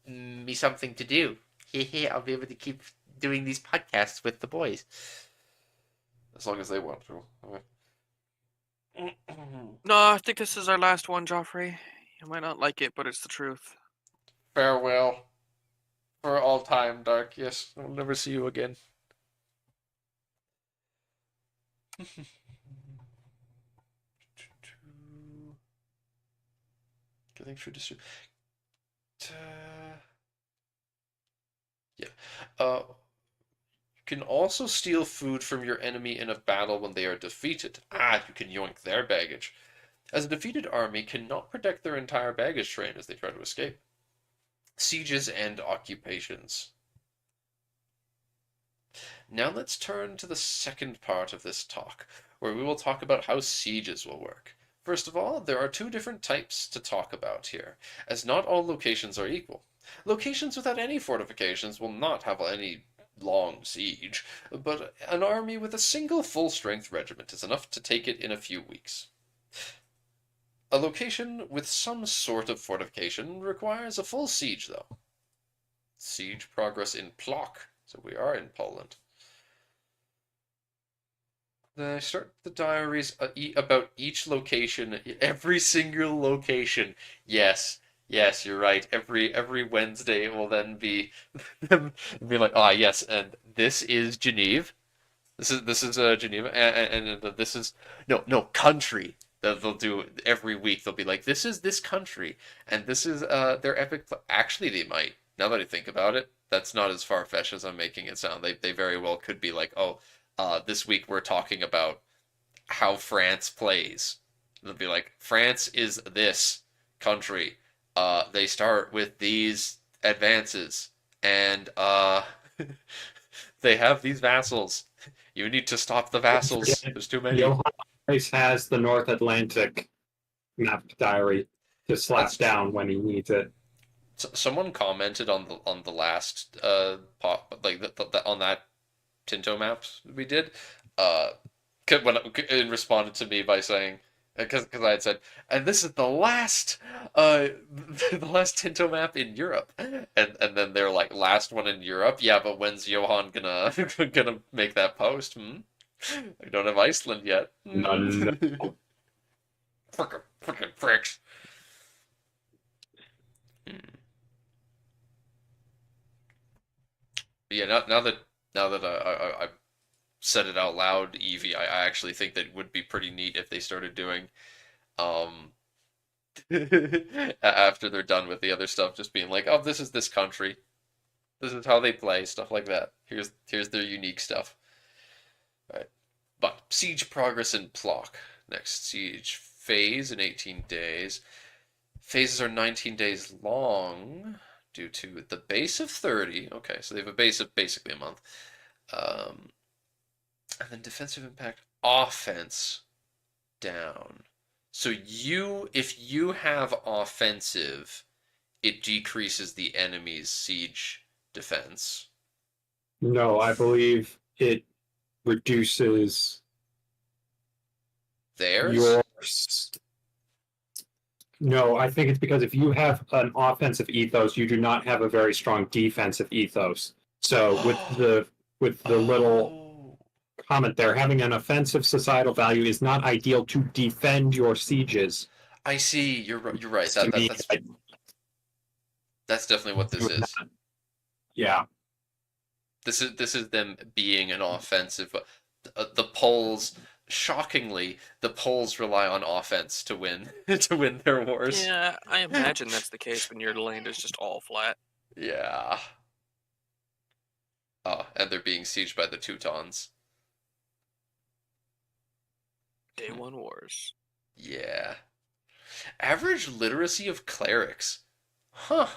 me something to do. I'll be able to keep doing these podcasts with the boys. As long as they want to. No, I think this is our last one, Joffrey. You might not like it, but it's the truth. Farewell. For all time, Dark. Yes, I'll never see you again. Getting through district. Yeah. You can also steal food from your enemy in a battle when they are defeated. You can yoink their baggage. As a defeated army cannot protect their entire baggage train as they try to escape. Sieges and occupations. Now let's turn to the second part of this talk, where we will talk about how sieges will work. First of all, there are two different types to talk about here, as not all locations are equal. Locations without any fortifications will not have any long siege, but an army with a single full-strength regiment is enough to take it in a few weeks. A location with some sort of fortification requires a full siege, though. Siege progress in Plock, so we are in Poland. Then I start the diaries about each location, every single location. Yes, yes, you're right. Every Wednesday it will then be be like, yes, and this is Geneva. This is Geneva, and this is no country. They'll do every week. They'll be like, this is this country, and this is their epic. Actually, they might. Now that I think about it, that's not as far fetched as I'm making it sound. They very well could be like, oh, this week we're talking about how France plays. They'll be like, France is this country. They start with these advances, and they have these vassals. You need to stop the vassals. There's too many. Johann has the North Atlantic map diary to slap That's down true. when he needs it. Someone commented on the last pop like on that Tinto maps we did, uh, when and responded to me by saying, because I had said, and this is the last the last Tinto map in Europe, and then they're like, last one in Europe, yeah, but when's Johan gonna gonna make that post? We don't have Iceland yet. None. Frickin' pricks. Hmm. But yeah, now that I said it out loud, Evie, I actually think that it would be pretty neat if they started doing um after they're done with the other stuff, just being like, oh, this is this country, this is how they play, stuff like that. Here's their unique stuff. All right. But siege progress in Plock. Next siege phase in 18 days. Phases are 19 days long due to the base of 30. Okay, so they have a base of basically a month. Um, and then defensive impact offense down. So if you have offensive, it decreases the enemy's siege defense. No, I believe it reduces Theirs? your. No, I think it's because if you have an offensive ethos, you do not have a very strong defensive ethos. So with the little Oh, comment there, having an offensive societal value is not ideal to defend your sieges. I see. You're right. To me, That's definitely what this is. yeah. This is them being an offensive. The Poles, shockingly, the Poles rely on offense to win to win their wars. Yeah, I imagine that's the case when your land is just all flat. Yeah. Oh, and they're being sieged by the Teutons. Day one wars. Yeah. Average literacy of clerics. Huh.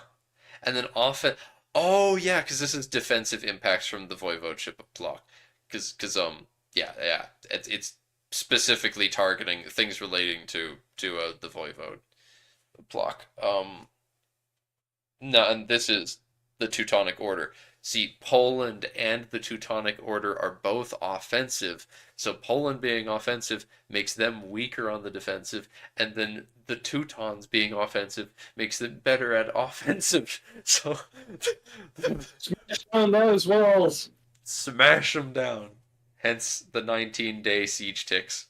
And then often, oh yeah, because this is defensive impacts from the voivodeship of Block. Because yeah, it's specifically targeting things relating to the voivode block. No, and this is the Teutonic Order. See, Poland and the Teutonic Order are both offensive, so Poland being offensive makes them weaker on the defensive, and then the Teutons being offensive makes them better at offensive. So On those walls. smash them down. Hence the 19-day siege ticks.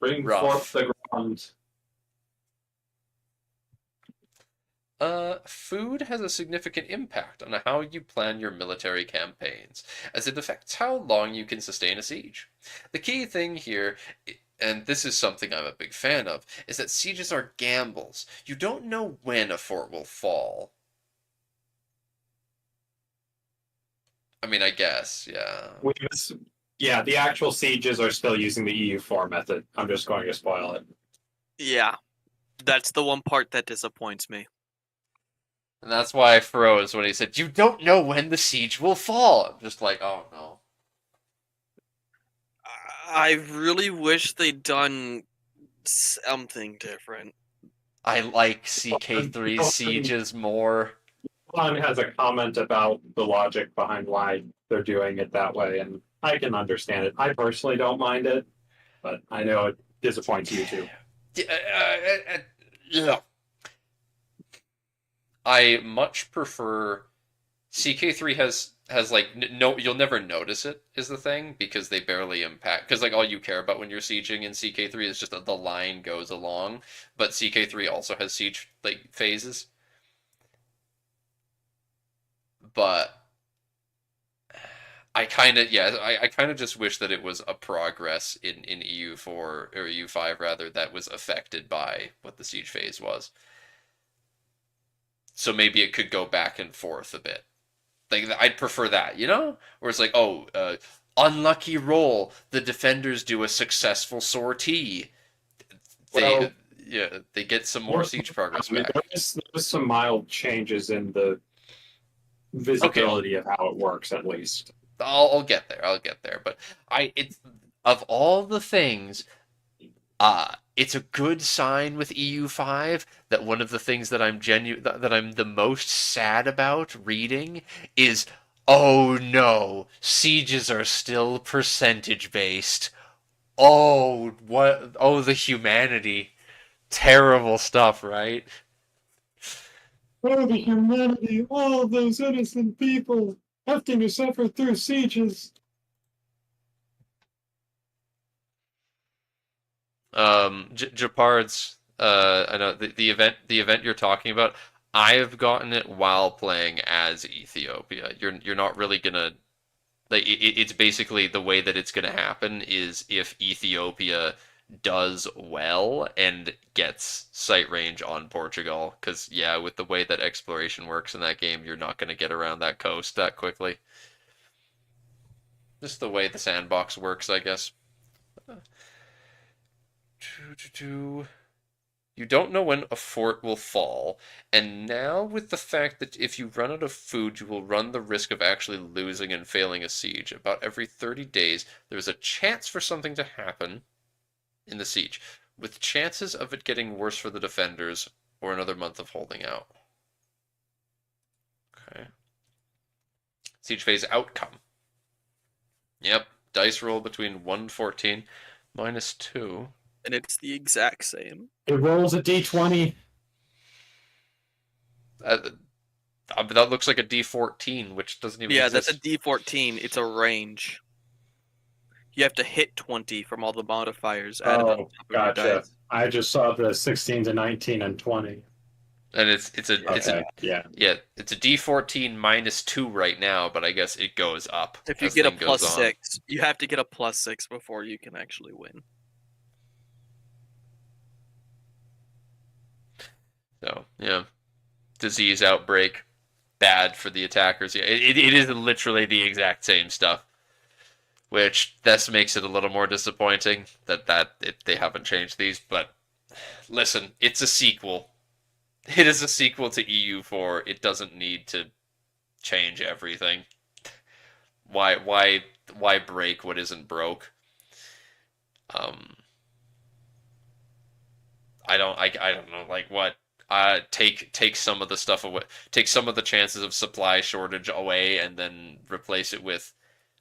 Bring Rough. forth the ground. Food has a significant impact on how you plan your military campaigns, as it affects how long you can sustain a siege. The key thing here, and this is something I'm a big fan of, is that sieges are gambles. You don't know when a fort will fall. I mean, I guess, yeah. Yeah, the actual sieges are still using the EU4 method. I'm just going to spoil it. Yeah, that's the one part that disappoints me. And that's why I froze when he said, "You don't know when the siege will fall." I'm just like, oh no. I really wish they'd done something different. I like CK3 sieges more. Juan has a comment about the logic behind why they're doing it that way, and I can understand it. I personally don't mind it, but I know it disappoints you too. Yeah. I much prefer CK3 has like no, you'll never notice it is the thing because they barely impact, because like all you care about when you're sieging in CK3 is just that the line goes along, but CK3 also has siege like phases. But I kind of just wish that it was a progress in EU4 or EU5 rather that was affected by what the siege phase was. So maybe it could go back and forth a bit. Like I'd prefer that, where it's like, oh, unlucky roll, the defenders do a successful sortie. They Well, yeah, they get some more siege progress back. There was some mild changes in the Okay, visibility of how it works, at least. I'll get there. I'll get there. But it's of all the things, it's a good sign with EU5 that one of the things that I'm the most sad about reading is, oh no, sieges are still percentage based. Oh, what? Oh, the humanity. Terrible stuff, right? Oh, the humanity, all those innocent people having to suffer through sieges. Japard's, I know the event you're talking about. I have gotten it while playing as Ethiopia. You're not really gonna like it's basically the way that it's gonna happen is if Ethiopia does well and gets sight range on Portugal, because yeah, with the way that exploration works in that game, you're not gonna get around that coast that quickly. Just the way the sandbox works, I guess. You don't know when a fort will fall, and now with the fact that if you run out of food, you will run the risk of actually losing and failing a siege. About every 30 days, there is a chance for something to happen in the siege, with chances of it getting worse for the defenders or another month of holding out. Okay. Siege phase outcome. Yep. Dice roll between 114 -2. And it's the exact same. It rolls a d20. That looks like a D14, which doesn't even Yeah, exist. that's a D14. It's a range. You have to hit 20 from all the modifiers added on top of your Gotcha. dice. I just saw the 16 to 19 and 20. And it's a Yeah. it's a D14 -2 right now, but I guess it goes up If you as get a thing goes on. +6, you have to get a +6 before you can actually win. So yeah, disease outbreak, bad for the attackers. Yeah, it is literally the exact same stuff, which this makes it a little more disappointing that they haven't changed these. But listen, it's a sequel. It is a sequel to EU4. It doesn't need to change everything. Why break what isn't broke? Um, I don't know, like what. Take some of the stuff away. Take some of the chances of supply shortage away, and then replace it with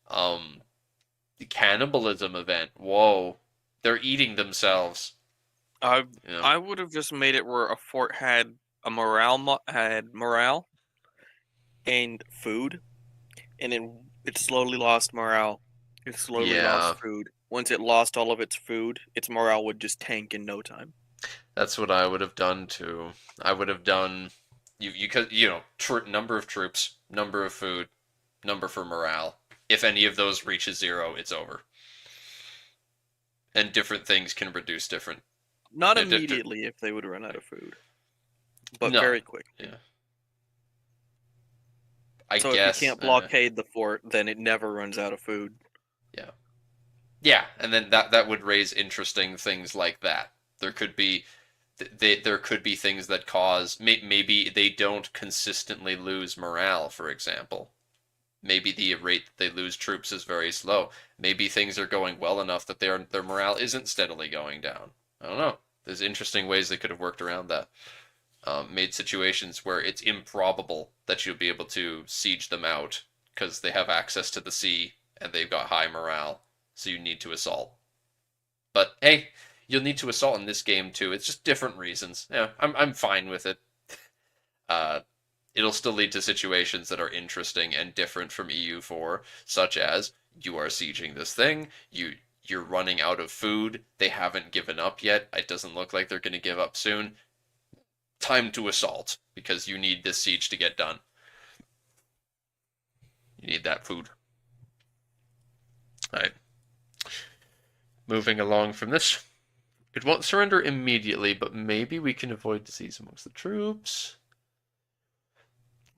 the cannibalism event. Whoa, they're eating themselves. I You know? I would have just made it where a fort had morale and food, and then it slowly lost morale. It slowly Yeah, lost food. Once it lost all of its food, its morale would just tank in no time. that's what I would have done too. I would have done number of troops, number of food, number for morale. If any of those reaches 0, it's over. And different things can reduce different. Not Yeah, immediately if they would run out of food, but No. very quick. Yeah. I So guess. if you can't blockade the fort, then it never runs out of food. Yeah. Yeah, and then that would raise interesting things like that. There could be there could be things that cause maybe they don't consistently lose morale, for example. Maybe the rate that they lose troops is very slow. Maybe things are going well enough that their morale isn't steadily going down. I don't know. There's interesting ways they could have worked around that. Made situations where it's improbable that you'll be able to siege them out because they have access to the sea and they've got high morale, so you need to assault. But hey, you'll need to assault in this game too. It's just different reasons. Yeah, I'm fine with it. Uh, it'll still lead to situations that are interesting and different from EU4, such as you are sieging this thing, you're running out of food, they haven't given up yet. It doesn't look like they're going to give up soon. Time to assault because you need this siege to get done. You need that food. All right. Moving along from this. It won't surrender immediately, but maybe we can avoid disease amongst the troops.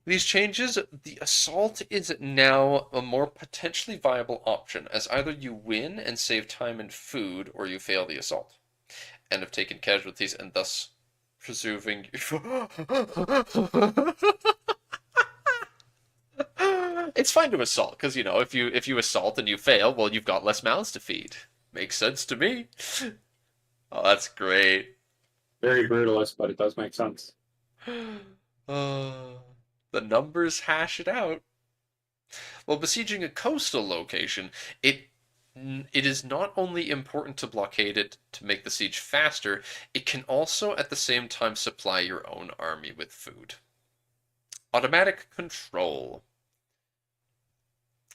These changes, the assault is now a more potentially viable option, as either you win and save time and food, or you fail the assault, and have taken casualties, and thus presuming. It's fine to assault, because if you assault and you fail, well, you've got less mouths to feed. Makes sense to me. Oh, that's great. Very brutalist, but it does make sense. Uh, the numbers hash it out. While besieging a coastal location, it it is not only important to blockade it to make the siege faster, it can also at the same time supply your own army with food. Automatic control.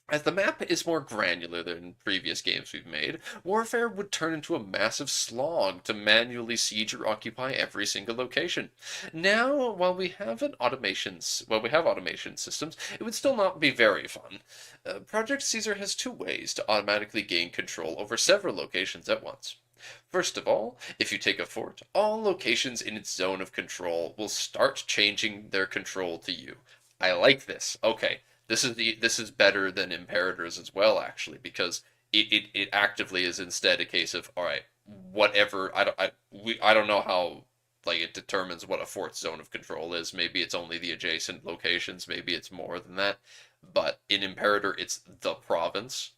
As the map is more granular than previous games we've made, warfare would turn into a massive slog to manually siege or occupy every single location. Now, while we have automation systems, it would still not be very fun. Project Caesar has two ways to automatically gain control over several locations at once. First of all, if you take a fort, all locations in its zone of control will start changing their control to you. I like this. Okay, this is better than Imperators as well, actually, because it actively is instead a case of all right, whatever I don't know how like it determines what a fort's zone of control is. Maybe it's only the adjacent locations, maybe it's more than that. But in Imperator, it's the province,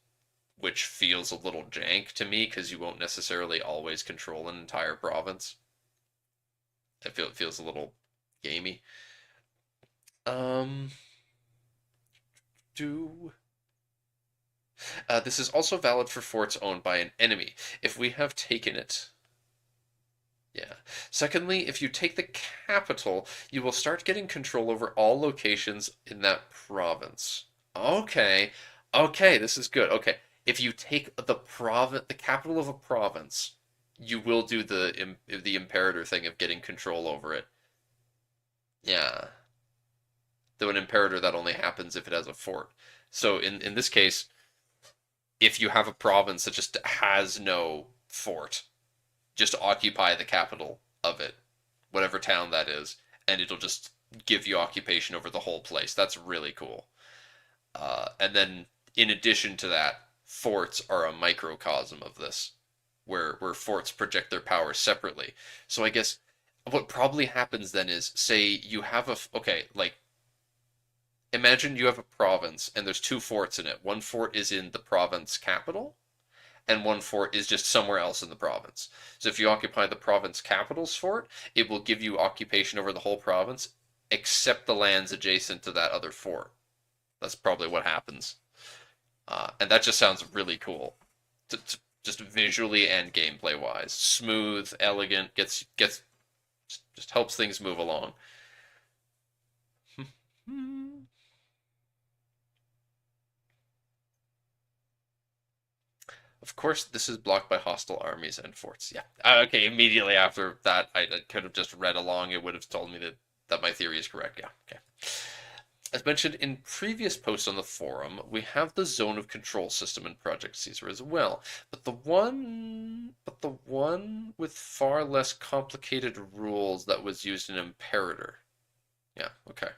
which feels a little jank to me because you won't necessarily always control an entire province. It feels a little gamey. Um, do This is also valid for forts owned by an enemy. If we have taken it. Yeah. Secondly, if you take the capital, you will start getting control over all locations in that province. Okay. Okay, this is good. Okay. If you take the capital of a province, you will do the imperator thing of getting control over it. Yeah. Though an imperator that only happens if it has a fort. So in this case, if you have a province that just has no fort, just occupy the capital of it, whatever town that is, and it'll just give you occupation over the whole place. That's really cool. And then, in addition to that, forts are a microcosm of this, where forts project their power separately. So I guess what probably happens then is, say you have okay, like imagine you have a province and there's two forts in it. One fort is in the province capital, and one fort is just somewhere else in the province. So if you occupy the province capital's fort, it will give you occupation over the whole province, except the lands adjacent to that other fort. That's probably what happens, and that just sounds really cool, just visually and gameplay wise. Smooth, elegant, gets just helps things move along. Of course, this is blocked by hostile armies and forts. Yeah. Okay, immediately after that, I could have just read along. It would have told me that my theory is correct. Yeah, okay. As mentioned in previous posts on the forum, we have the zone of control system in Project Caesar as well, but the one with far less complicated rules that was used in Imperator. Yeah, okay.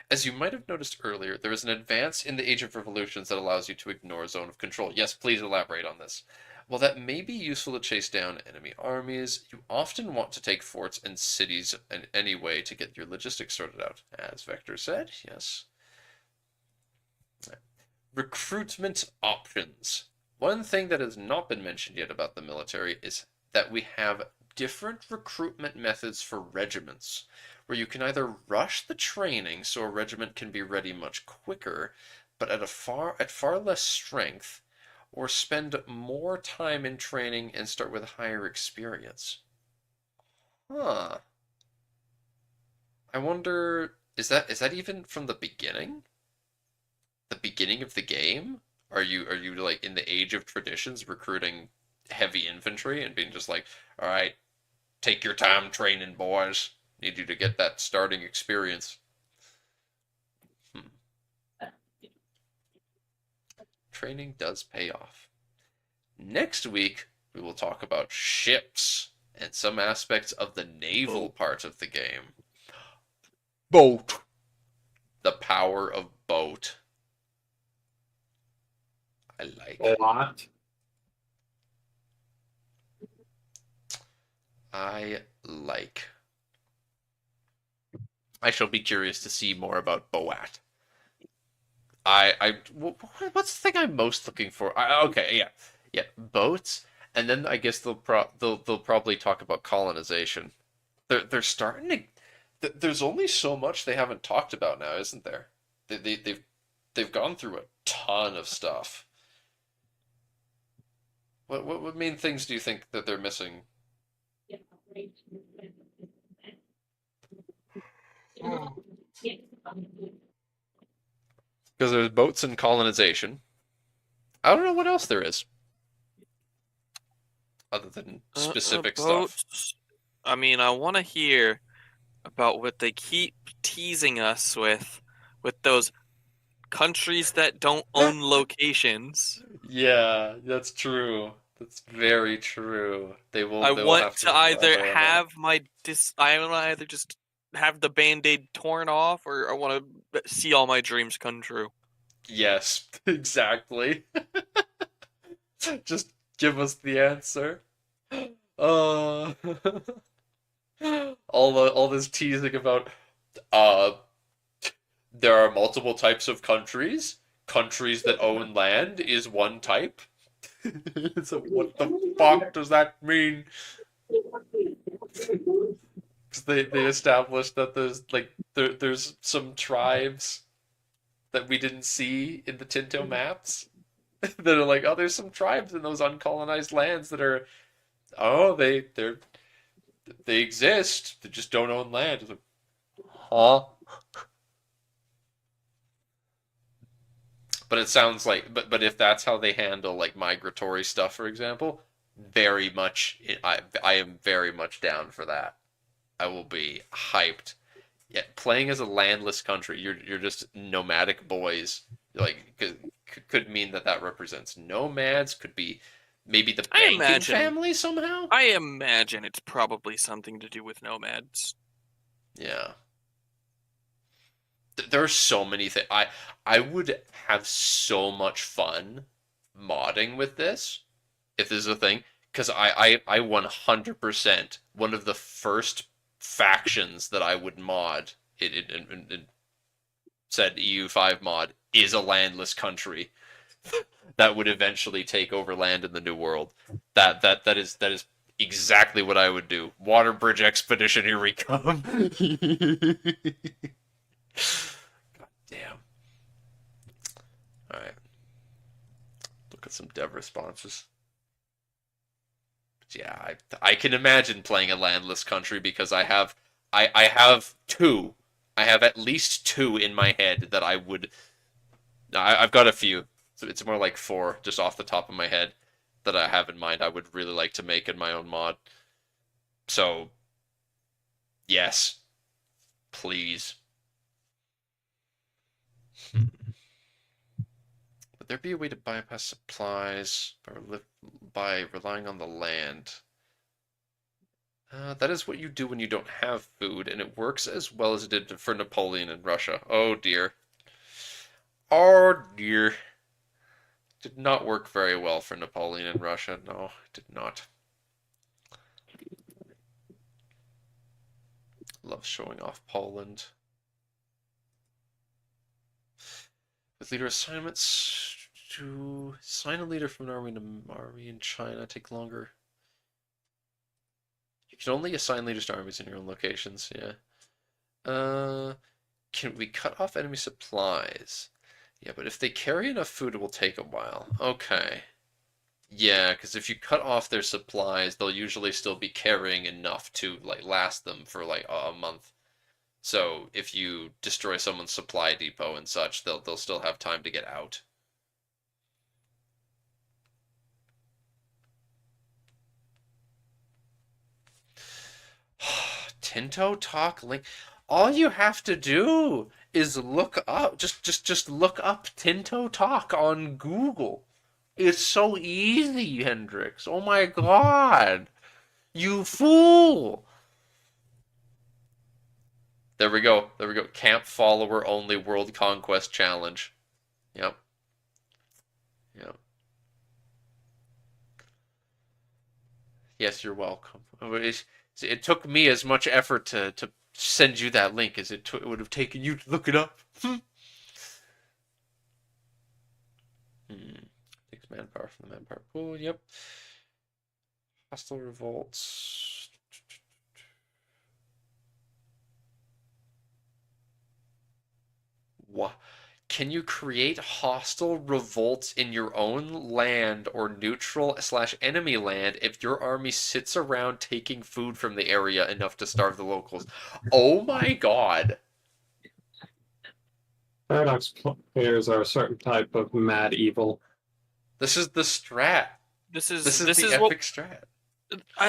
As you might have noticed earlier, there is an advance in the Age of Revolutions that allows you to ignore zone of control. Yes, please elaborate on this. While that may be useful to chase down enemy armies, you often want to take forts and cities in any way to get your logistics sorted out. As Vector said, yes. Recruitment options. One thing that has not been mentioned yet about the military is that we have different recruitment methods for regiments, where you can either rush the training so a regiment can be ready much quicker, but at far less strength, or spend more time in training and start with higher experience. Huh. I wonder, is that even from the beginning? The beginning of the game? Are you like in the age of traditions recruiting heavy infantry and being just like, all right, take your time training, boys. Need you to get that starting experience. Hmm. Training does pay off. Next week, we will talk about ships and some aspects of the naval part of the game. Boat. The power of boat. I like. A lot. I like. I shall be curious to see more about Boat. What's the thing I'm most looking for? Okay, yeah, yeah, boats And then I guess they'll probably talk about colonization. They're starting to. There's only so much they haven't talked about now, isn't there? They've gone through a ton of stuff. What main things do you think that they're missing? Because there's boats and colonization. I don't know what else there is other than specific stuff. Boats. I mean, I want to hear about what they keep teasing us with those countries that don't own locations. Yeah, that's true. That's very true. I They will want have to to either elaborate on that. have I want to either just have the band-aid torn off, or I want to see all my dreams come true. Yes, exactly. Just give us the answer. Uh, all this teasing about uh there are multiple types of countries. Countries that own land is one type. So what the fuck does that mean? Because they established that there's some tribes that we didn't see in the Tinto maps that are like, oh, there's some tribes in those uncolonized lands that are, oh, they exist, they just don't own land. It's like, huh? But it sounds like, but if that's how they handle like migratory stuff, for example, very much, I am very much down for that. I will be hyped. Yeah, playing as a landless country, you're just nomadic boys. Like could mean that that represents nomads. Could be maybe the I banking imagine family somehow. I imagine it's probably something to do with nomads. Yeah, there are so many things. I would have so much fun modding with this if this is a thing, because I 100% one of the first factions that I would mod in said EU5 mod is a landless country that would eventually take over land in the New World. That is exactly what I would do. Water bridge expedition, here we come. God damn. All right, look at some dev responses. Yeah, I can imagine playing a landless country because I have two. I have at least two in my head that I would. I've got a few. So it's more like four just off the top of my head that I have in mind. I would really like to make in my own mod. So yes, please. Would there be a way to bypass supplies by relying on the land? That is what you do when you don't have food, and it works as well as it did for Napoleon in Russia. Oh dear. Oh dear. Did not work very well for Napoleon in Russia. No, it did not. Love showing off Poland. With leader assignments, to assign a leader from an army in China take longer. You can only assign leaders to armies in your own locations, yeah. Can we cut off enemy supplies? Yeah, but if they carry enough food, it will take a while. Okay. Yeah, because if you cut off their supplies, they'll usually still be carrying enough to like last them for like a month. So if you destroy someone's supply depot and such, they'll still have time to get out. Tinto Talk link. All you have to do is look up just look up Tinto Talk on Google. It's so easy, Hendrix. Oh my god. You fool. There we go. There we go. Camp follower only world conquest challenge. Yep. Yep. Yes, you're welcome. It took me as much effort to send you that link as it would have taken you to look it up. Takes manpower from the manpower pool. Yep. Hostile revolts. What? Can you create hostile revolts in your own land or neutral/enemy land if your army sits around taking food from the area enough to starve the locals? Oh my god. Paradox players are a certain type of mad evil. This is the strat. This This is is this the is what epic strat.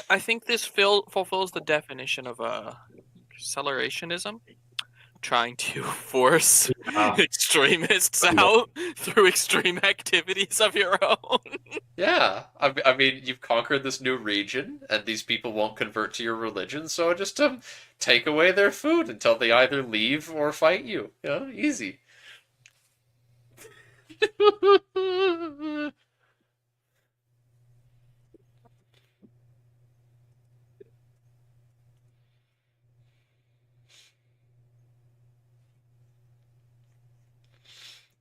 I think this fulfills the definition of accelerationism, trying to force extremists out through extreme activities of your own. Yeah, I mean, you've conquered this new region, and these people won't convert to your religion, so just take away their food until they either leave or fight you. You know, easy.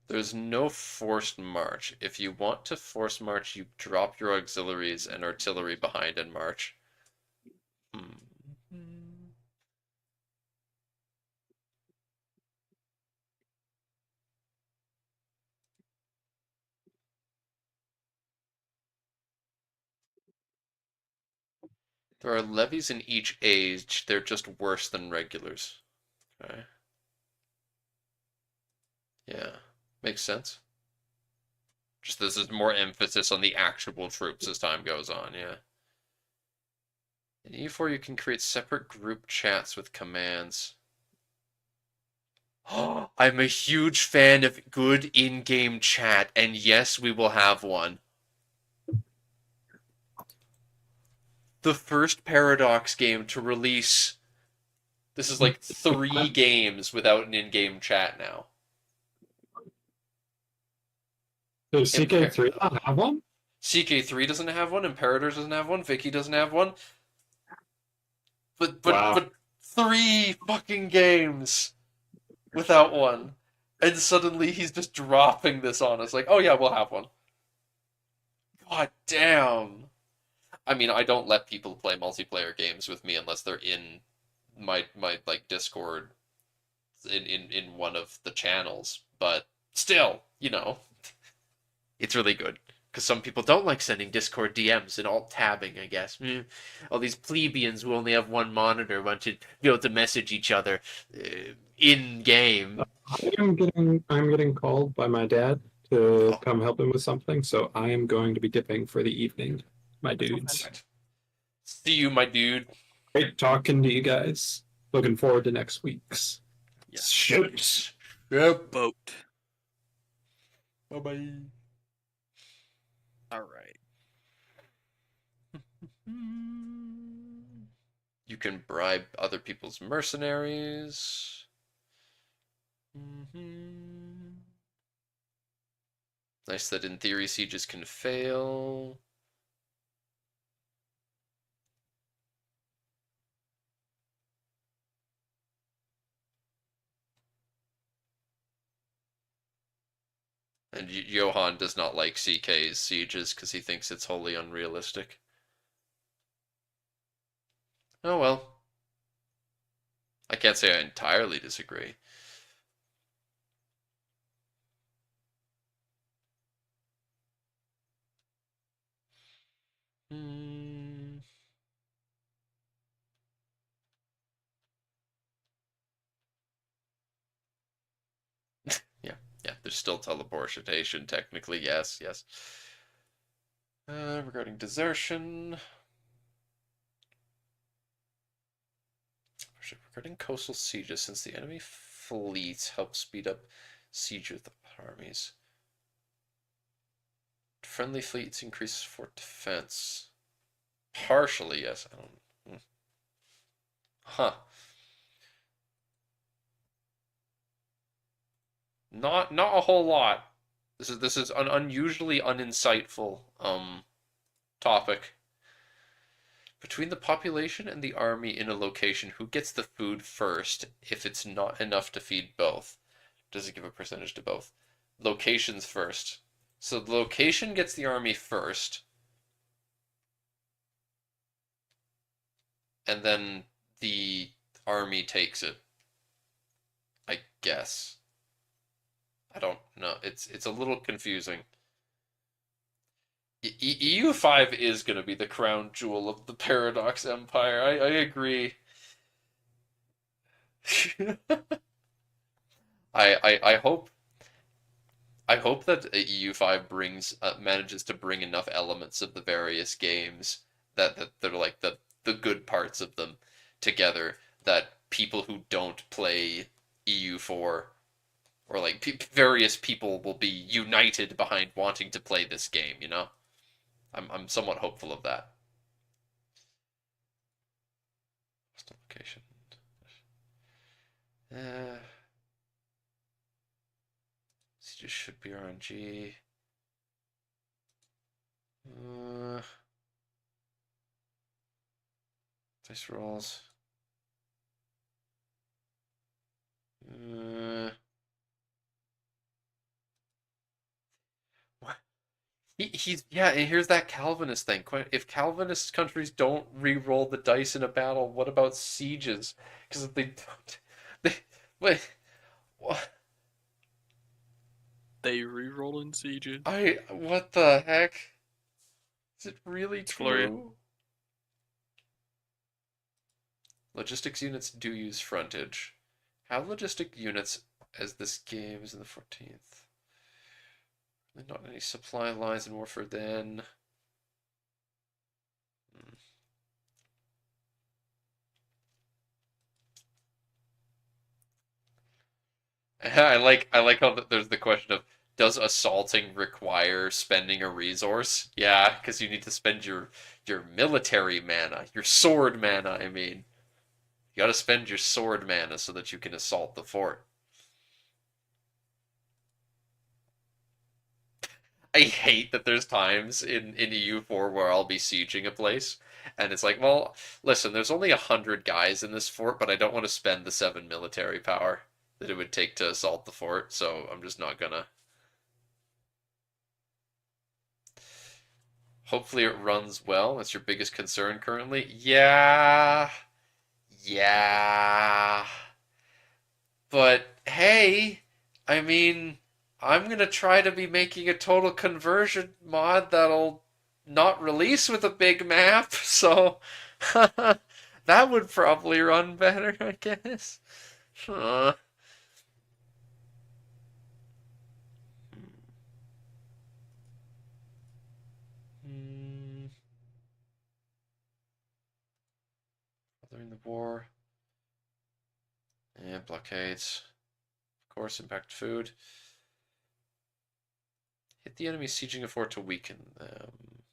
There's no forced march. If you want to force march, you drop your auxiliaries and artillery behind and march. Hmm. There are levies in each age. They're just worse than regulars. Okay. Yeah. Makes sense. Just this is more emphasis on the actual troops as time goes on, yeah. In EU4 you can create separate group chats with commands. I'm a huge fan of good in-game chat, and yes, we will have one. The first Paradox game to release. This is like 3 games without an in-game chat now. Does CK3 not have one? CK3 doesn't have one, Imperators doesn't have one, Vicky doesn't have one. But Wow. but 3 fucking games without one. And suddenly he's just dropping this on us like, "Oh yeah, we'll have one." God damn. I mean, I don't let people play multiplayer games with me unless they're in my like Discord in one of the channels, but still, you know, it's really good. Because some people don't like sending Discord DMs and alt tabbing, I guess. All these plebeians who only have one monitor want to be able to message each other in game. I'm getting called by my dad to come help him with something, so I am going to be dipping for the evening, my dudes. See you, my dude. Great talking to you guys. Looking forward to next week's. Yes. Shoot. Yep. Boat. Bye bye. All right. You can bribe other people's mercenaries. Nice that in theory sieges can fail. And Johan does not like CK's sieges because he thinks it's wholly unrealistic. Oh well. I can't say I entirely disagree. Yeah, there's still teleportation, technically, yes. Regarding desertion. Regarding coastal sieges, since the enemy fleets help speed up siege with armies. Friendly fleets increase fort defense. Partially, yes. I don't. Huh. Not a whole lot. This is an unusually uninsightful topic. Between the population and the army in a location, who gets the food first if it's not enough to feed both? Does it give a percentage to both? Locations first. So the location gets the army first. and then the army takes it. I guess. I don't know. It's a little confusing. EU5 is going to be the crown jewel of the Paradox Empire. I agree. I hope that EU5 brings manages to bring enough elements of the various games that they're like the good parts of them together, that people who don't play EU4 or like various people will be united behind wanting to play this game, you know? I'm somewhat hopeful of that. Location. Uh, just should be RNG. Dice rolls. What? He's yeah, and here's that Calvinist thing. If Calvinist countries don't re-roll the dice in a battle, what about sieges? Because if they don't, they wait, what? They re-roll in sieges. What the heck? Is it really Florian. true? Logistics units do use frontage. Have logistic units as this game is in the 14th. Not any supply lines in warfare then. I like how there's the question of, does assaulting require spending a resource? Yeah, because you need to spend your military mana, your sword mana, I mean. You gotta spend your sword mana so that you can assault the fort. I hate that there's times in EU4 where I'll be sieging a place, and it's like, well, listen, there's only 100 guys in this fort, but I don't want to spend the 7 military power that it would take to assault the fort, so I'm just not gonna. Hopefully it runs well. That's your biggest concern currently. Yeah. Yeah. But hey, I mean, I'm gonna try to be making a total conversion mod that'll not release with a big map, so that would probably run better, I guess. Huh. Hmm. During the war. Yeah, blockades. Of course, impact food. Hit the enemy sieging a fort to weaken them.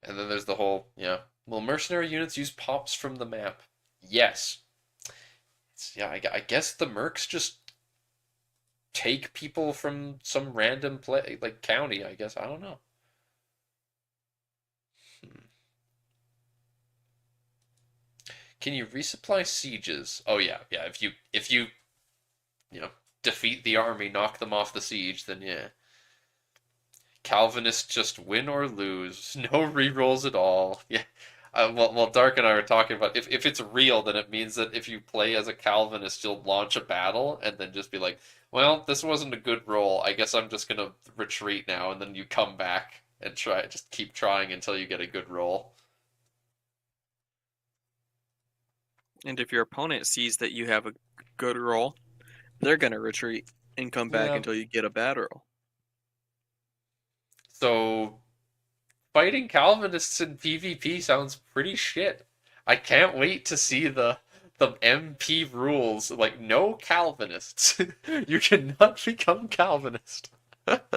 And then there's the whole, yeah. Will mercenary units use pops from the map? Yes. Yeah, I guess the mercs just take people from some random play, like county, I guess. I don't know. Hmm. Can you resupply sieges? Oh yeah, yeah. If you you know defeat the army, knock them off the siege, then yeah. Calvinists just win or lose. No rerolls at all. Yeah. Well, Dark and I were talking about, if it's real, then it means that if you play as a Calvinist, you'll launch a battle and then just be like, well, this wasn't a good roll. I guess I'm just gonna retreat now, and then you come back and just keep trying until you get a good roll. And if your opponent sees that you have a good roll, they're gonna retreat and come back Yeah. until you get a bad roll. So fighting Calvinists in PvP sounds pretty shit. I can't wait to see the MP rules. Like, no Calvinists. You cannot become Calvinist. uh,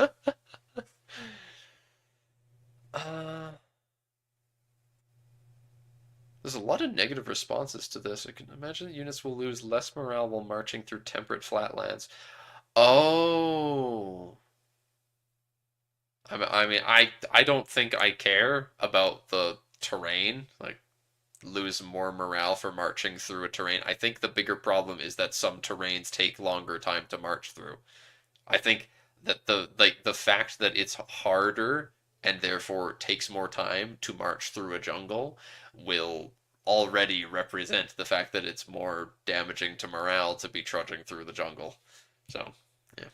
there's a lot of negative responses to this. I can imagine that units will lose less morale while marching through temperate flatlands. Oh. I don't think I care about the terrain. Like, lose more morale for marching through a terrain. I think the bigger problem is that some terrains take longer time to march through. I think that the fact that it's harder and therefore takes more time to march through a jungle will already represent the fact that it's more damaging to morale to be trudging through the jungle. So, yeah.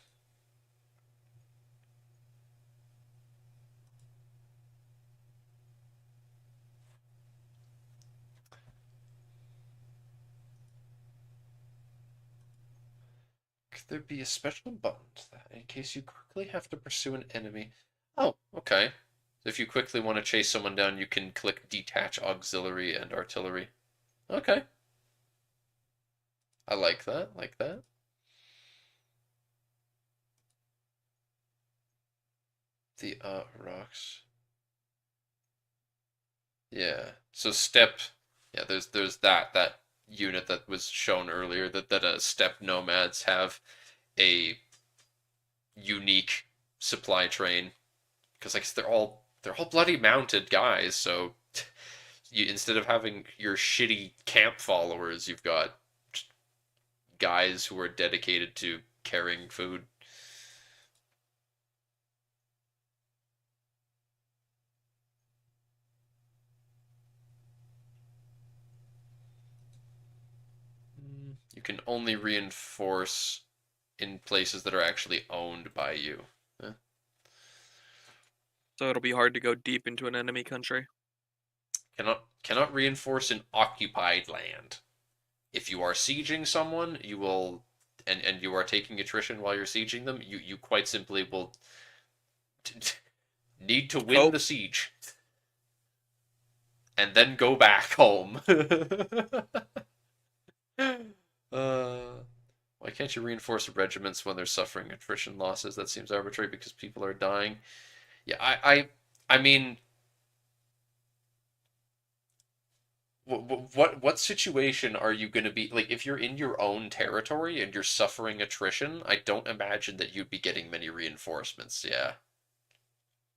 Could there be a special button to that in case you quickly have to pursue an enemy? Oh, okay. If you quickly want to chase someone down, you can click detach auxiliary and artillery. Okay. I like that, like that. The rocks. Yeah. So step, yeah, there's that unit that was shown earlier that step nomads have a unique supply train because like they're all bloody mounted guys, so you instead of having your shitty camp followers, you've got guys who are dedicated to carrying food. You can only reinforce in places that are actually owned by you. So it'll be hard to go deep into an enemy country. Cannot reinforce in occupied land. If you are sieging someone, you will and you are taking attrition while you're sieging them, you quite simply will need to win the siege and then go back home. Why can't you reinforce regiments when they're suffering attrition losses? That seems arbitrary because people are dying. Yeah, I mean, what situation are you going to be like if you're in your own territory and you're suffering attrition? I don't imagine that you'd be getting many reinforcements. Yeah.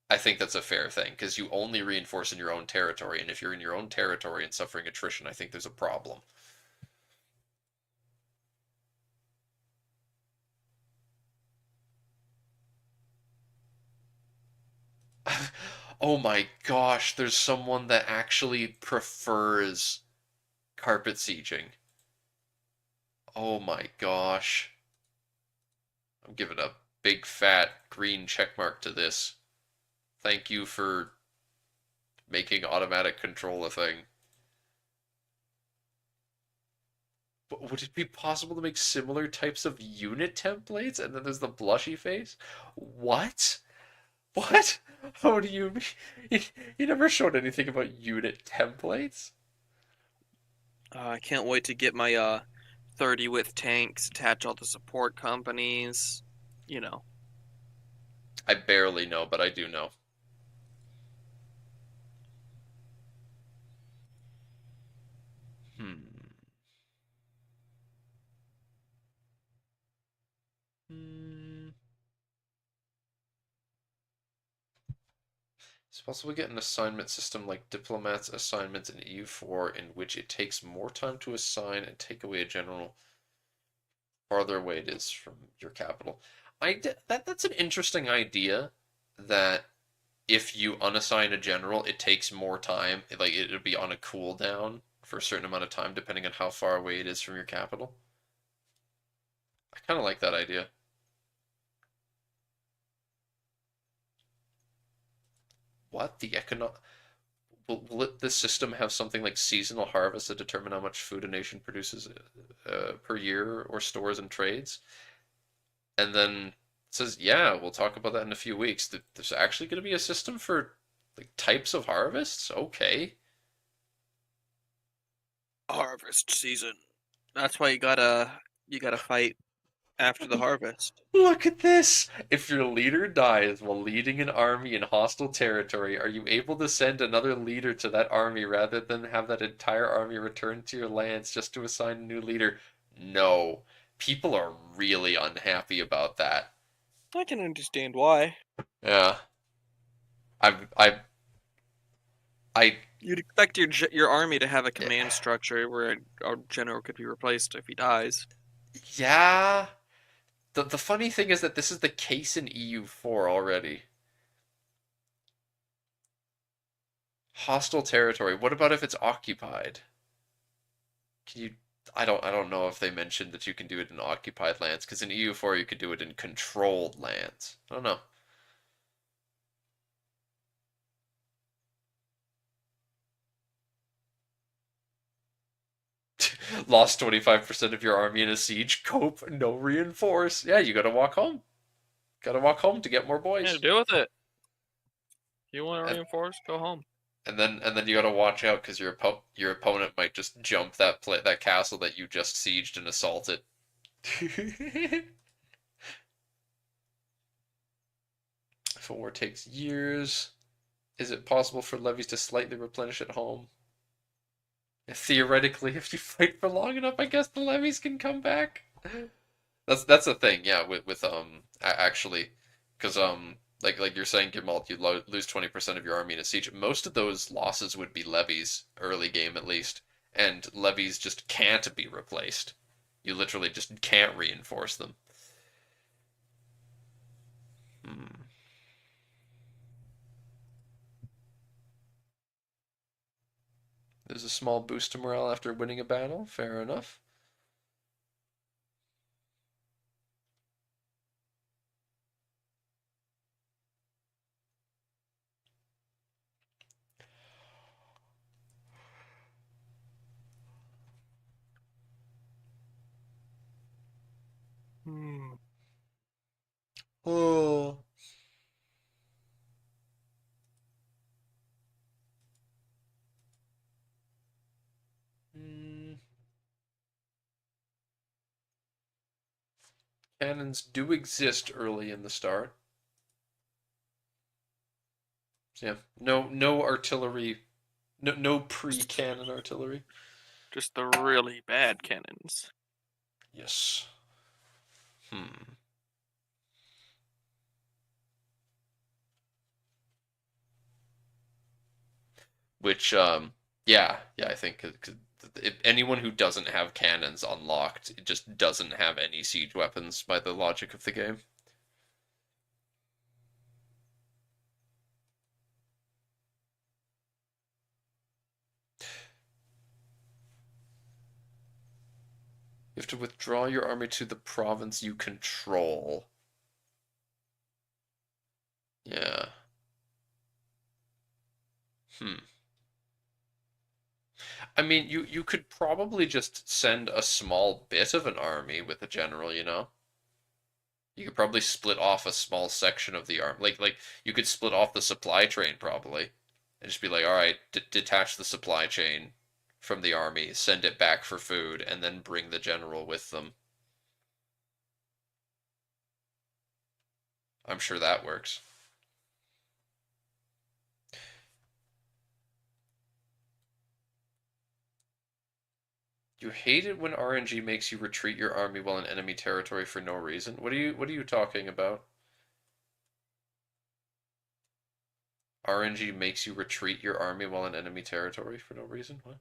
I think that's a fair thing because you only reinforce in your own territory, and if you're in your own territory and suffering attrition, I think there's a problem. Oh my gosh, there's someone that actually prefers carpet sieging. Oh my gosh. I'm giving a big fat green checkmark to this. Thank you for making automatic control a thing. But would it be possible to make similar types of unit templates? And then there's the blushy face? What? What? How do you mean? You never showed anything about unit templates? I can't wait to get my 30 with tanks, attach all the support companies. You know. I barely know, but I do know. Hmm. Hmm. It's possible to get an assignment system like diplomats assignments in EU4 in which it takes more time to assign and take away a general farther away it is from your capital. That's an interesting idea that if you unassign a general, it takes more time. Like it'll be on a cooldown for a certain amount of time depending on how far away it is from your capital. I kind of like that idea. What the economic will this system have something like seasonal harvests that determine how much food a nation produces per year or stores and trades? And then it says, yeah, we'll talk about that in a few weeks. There's actually going to be a system for like types of harvests? Okay. Harvest season. That's why you gotta fight after the harvest. Look at this! If your leader dies while leading an army in hostile territory, are you able to send another leader to that army rather than have that entire army return to your lands just to assign a new leader? No. People are really unhappy about that. I can understand why. Yeah. I You'd expect your army to have a command structure where a general could be replaced if he dies. yeah. The funny thing is that this is the case in EU4 already. Hostile territory. What about if it's occupied? Can you? I don't know if they mentioned that you can do it in occupied lands, because in EU4 you could do it in controlled lands. I don't know. Lost 25% of your army in a siege. Cope, no reinforce. Yeah, you gotta walk home. Gotta walk home to get more Yeah, boys. deal with it. You want to And, reinforce? Go home. and then you gotta watch out because your opponent might just jump that castle that you just sieged and assaulted. If a war takes years, is it possible for levies to slightly replenish at home? Theoretically, if you fight for long enough, I guess the levies can come back. That's the thing, yeah. With actually, because like you're saying, Gimalt, you lose 20% of your army in a siege. Most of those losses would be levies, early game at least, and levies just can't be replaced. You literally just can't reinforce them. Hmm. There's a small boost to morale after winning a battle. Fair enough. Hmm. Oh. Hmm. Cannons do exist early in the start. So yeah, no artillery, no pre-cannon artillery. Just the really bad cannons. Yes. Hmm. Which yeah, I think if anyone who doesn't have cannons unlocked just doesn't have any siege weapons by the logic of the game. You have to withdraw your army to the province you control. Yeah. Hmm. I mean, you could probably just send a small bit of an army with a general, you know? You could probably split off a small section of the army. Like you could split off the supply train probably, and just be like, all right, detach the supply chain from the army, send it back for food, and then bring the general with them. I'm sure that works. You hate it when RNG makes you retreat your army while in enemy territory for no reason. What are you talking about? RNG makes you retreat your army while in enemy territory for no reason? What?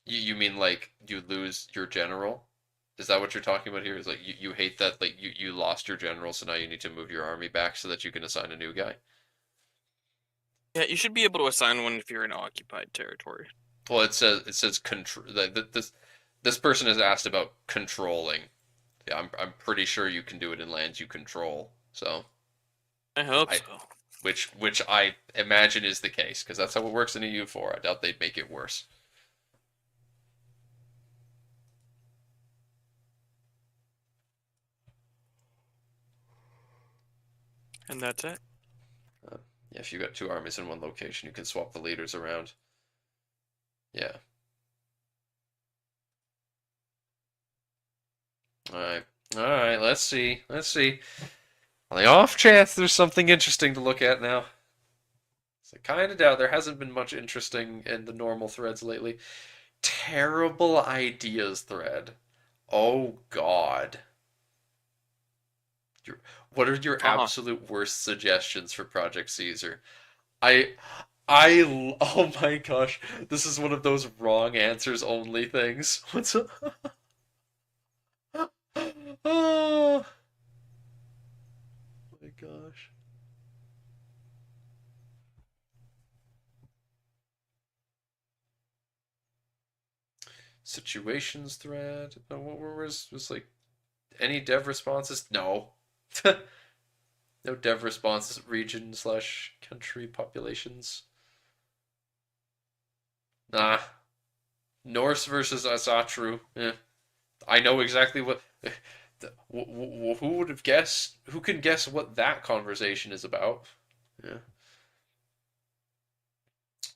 You mean like you lose your general? Is that what you're talking about here? Is like you hate that like you lost your general, so now you need to move your army back so that you can assign a new guy? Yeah, you should be able to assign one if you're in occupied territory. Well, it says control. This person has asked about controlling. Yeah, I'm pretty sure you can do it in lands you control. So I hope I so. which I imagine is the case because that's how it works in EU4. I doubt they'd make it worse. And that's it. Yeah, if you got two armies in one location, you can swap the leaders around. Yeah. All right. All right. Let's see. Let's see. On the off chance there's something interesting to look at now. So kind of doubt there hasn't been much interesting in the normal threads lately. Terrible ideas thread. Oh God. Your, what are your Uh-huh. absolute worst suggestions for Project Caesar? I oh my gosh, this is one of those wrong answers only things. What's up? Oh my gosh. Situations thread. What was like any dev responses? No. No dev responses. Region slash country populations. Nah. Norse versus Asatru. I know exactly what. Who would have guessed? Who can guess what that conversation is about? Yeah.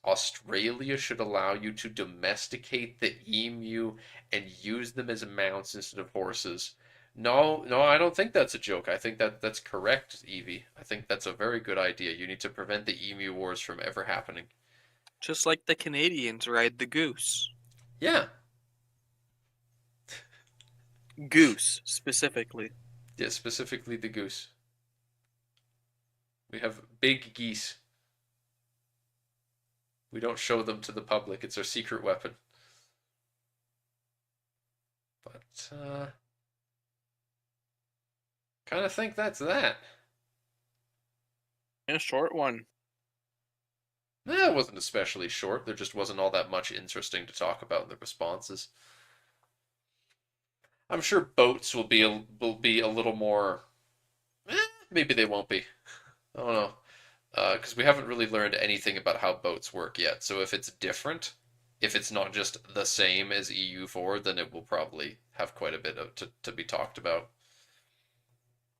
Australia should allow you to domesticate the emu and use them as mounts instead of horses. No, no, I don't think that's a joke. I think that's correct, Evie. I think that's a very good idea. You need to prevent the emu wars from ever happening. Just like the Canadians ride the goose. Yeah, Goose, specifically. yeah, specifically the goose. We have big geese. We don't show them to the public. It's our secret weapon. But kind of think that's that. A short one. It wasn't especially short. There just wasn't all that much interesting to talk about in the responses. I'm sure boats will be a little more. Maybe they won't be. I don't know. Because we haven't really learned anything about how boats work yet. So if it's different, if it's not just the same as EU4, then it will probably have quite a bit of to be talked about.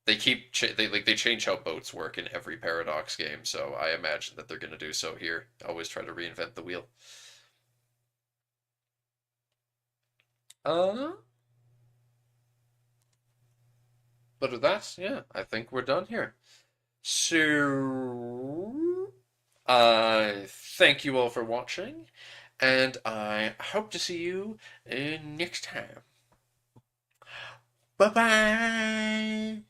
They keep they change how boats work in every Paradox game, so I imagine that they're going to do so here. Always try to reinvent the wheel. Uh, but with that, yeah, I think we're done here. So, I thank you all for watching, and I hope to see you next time. Bye bye.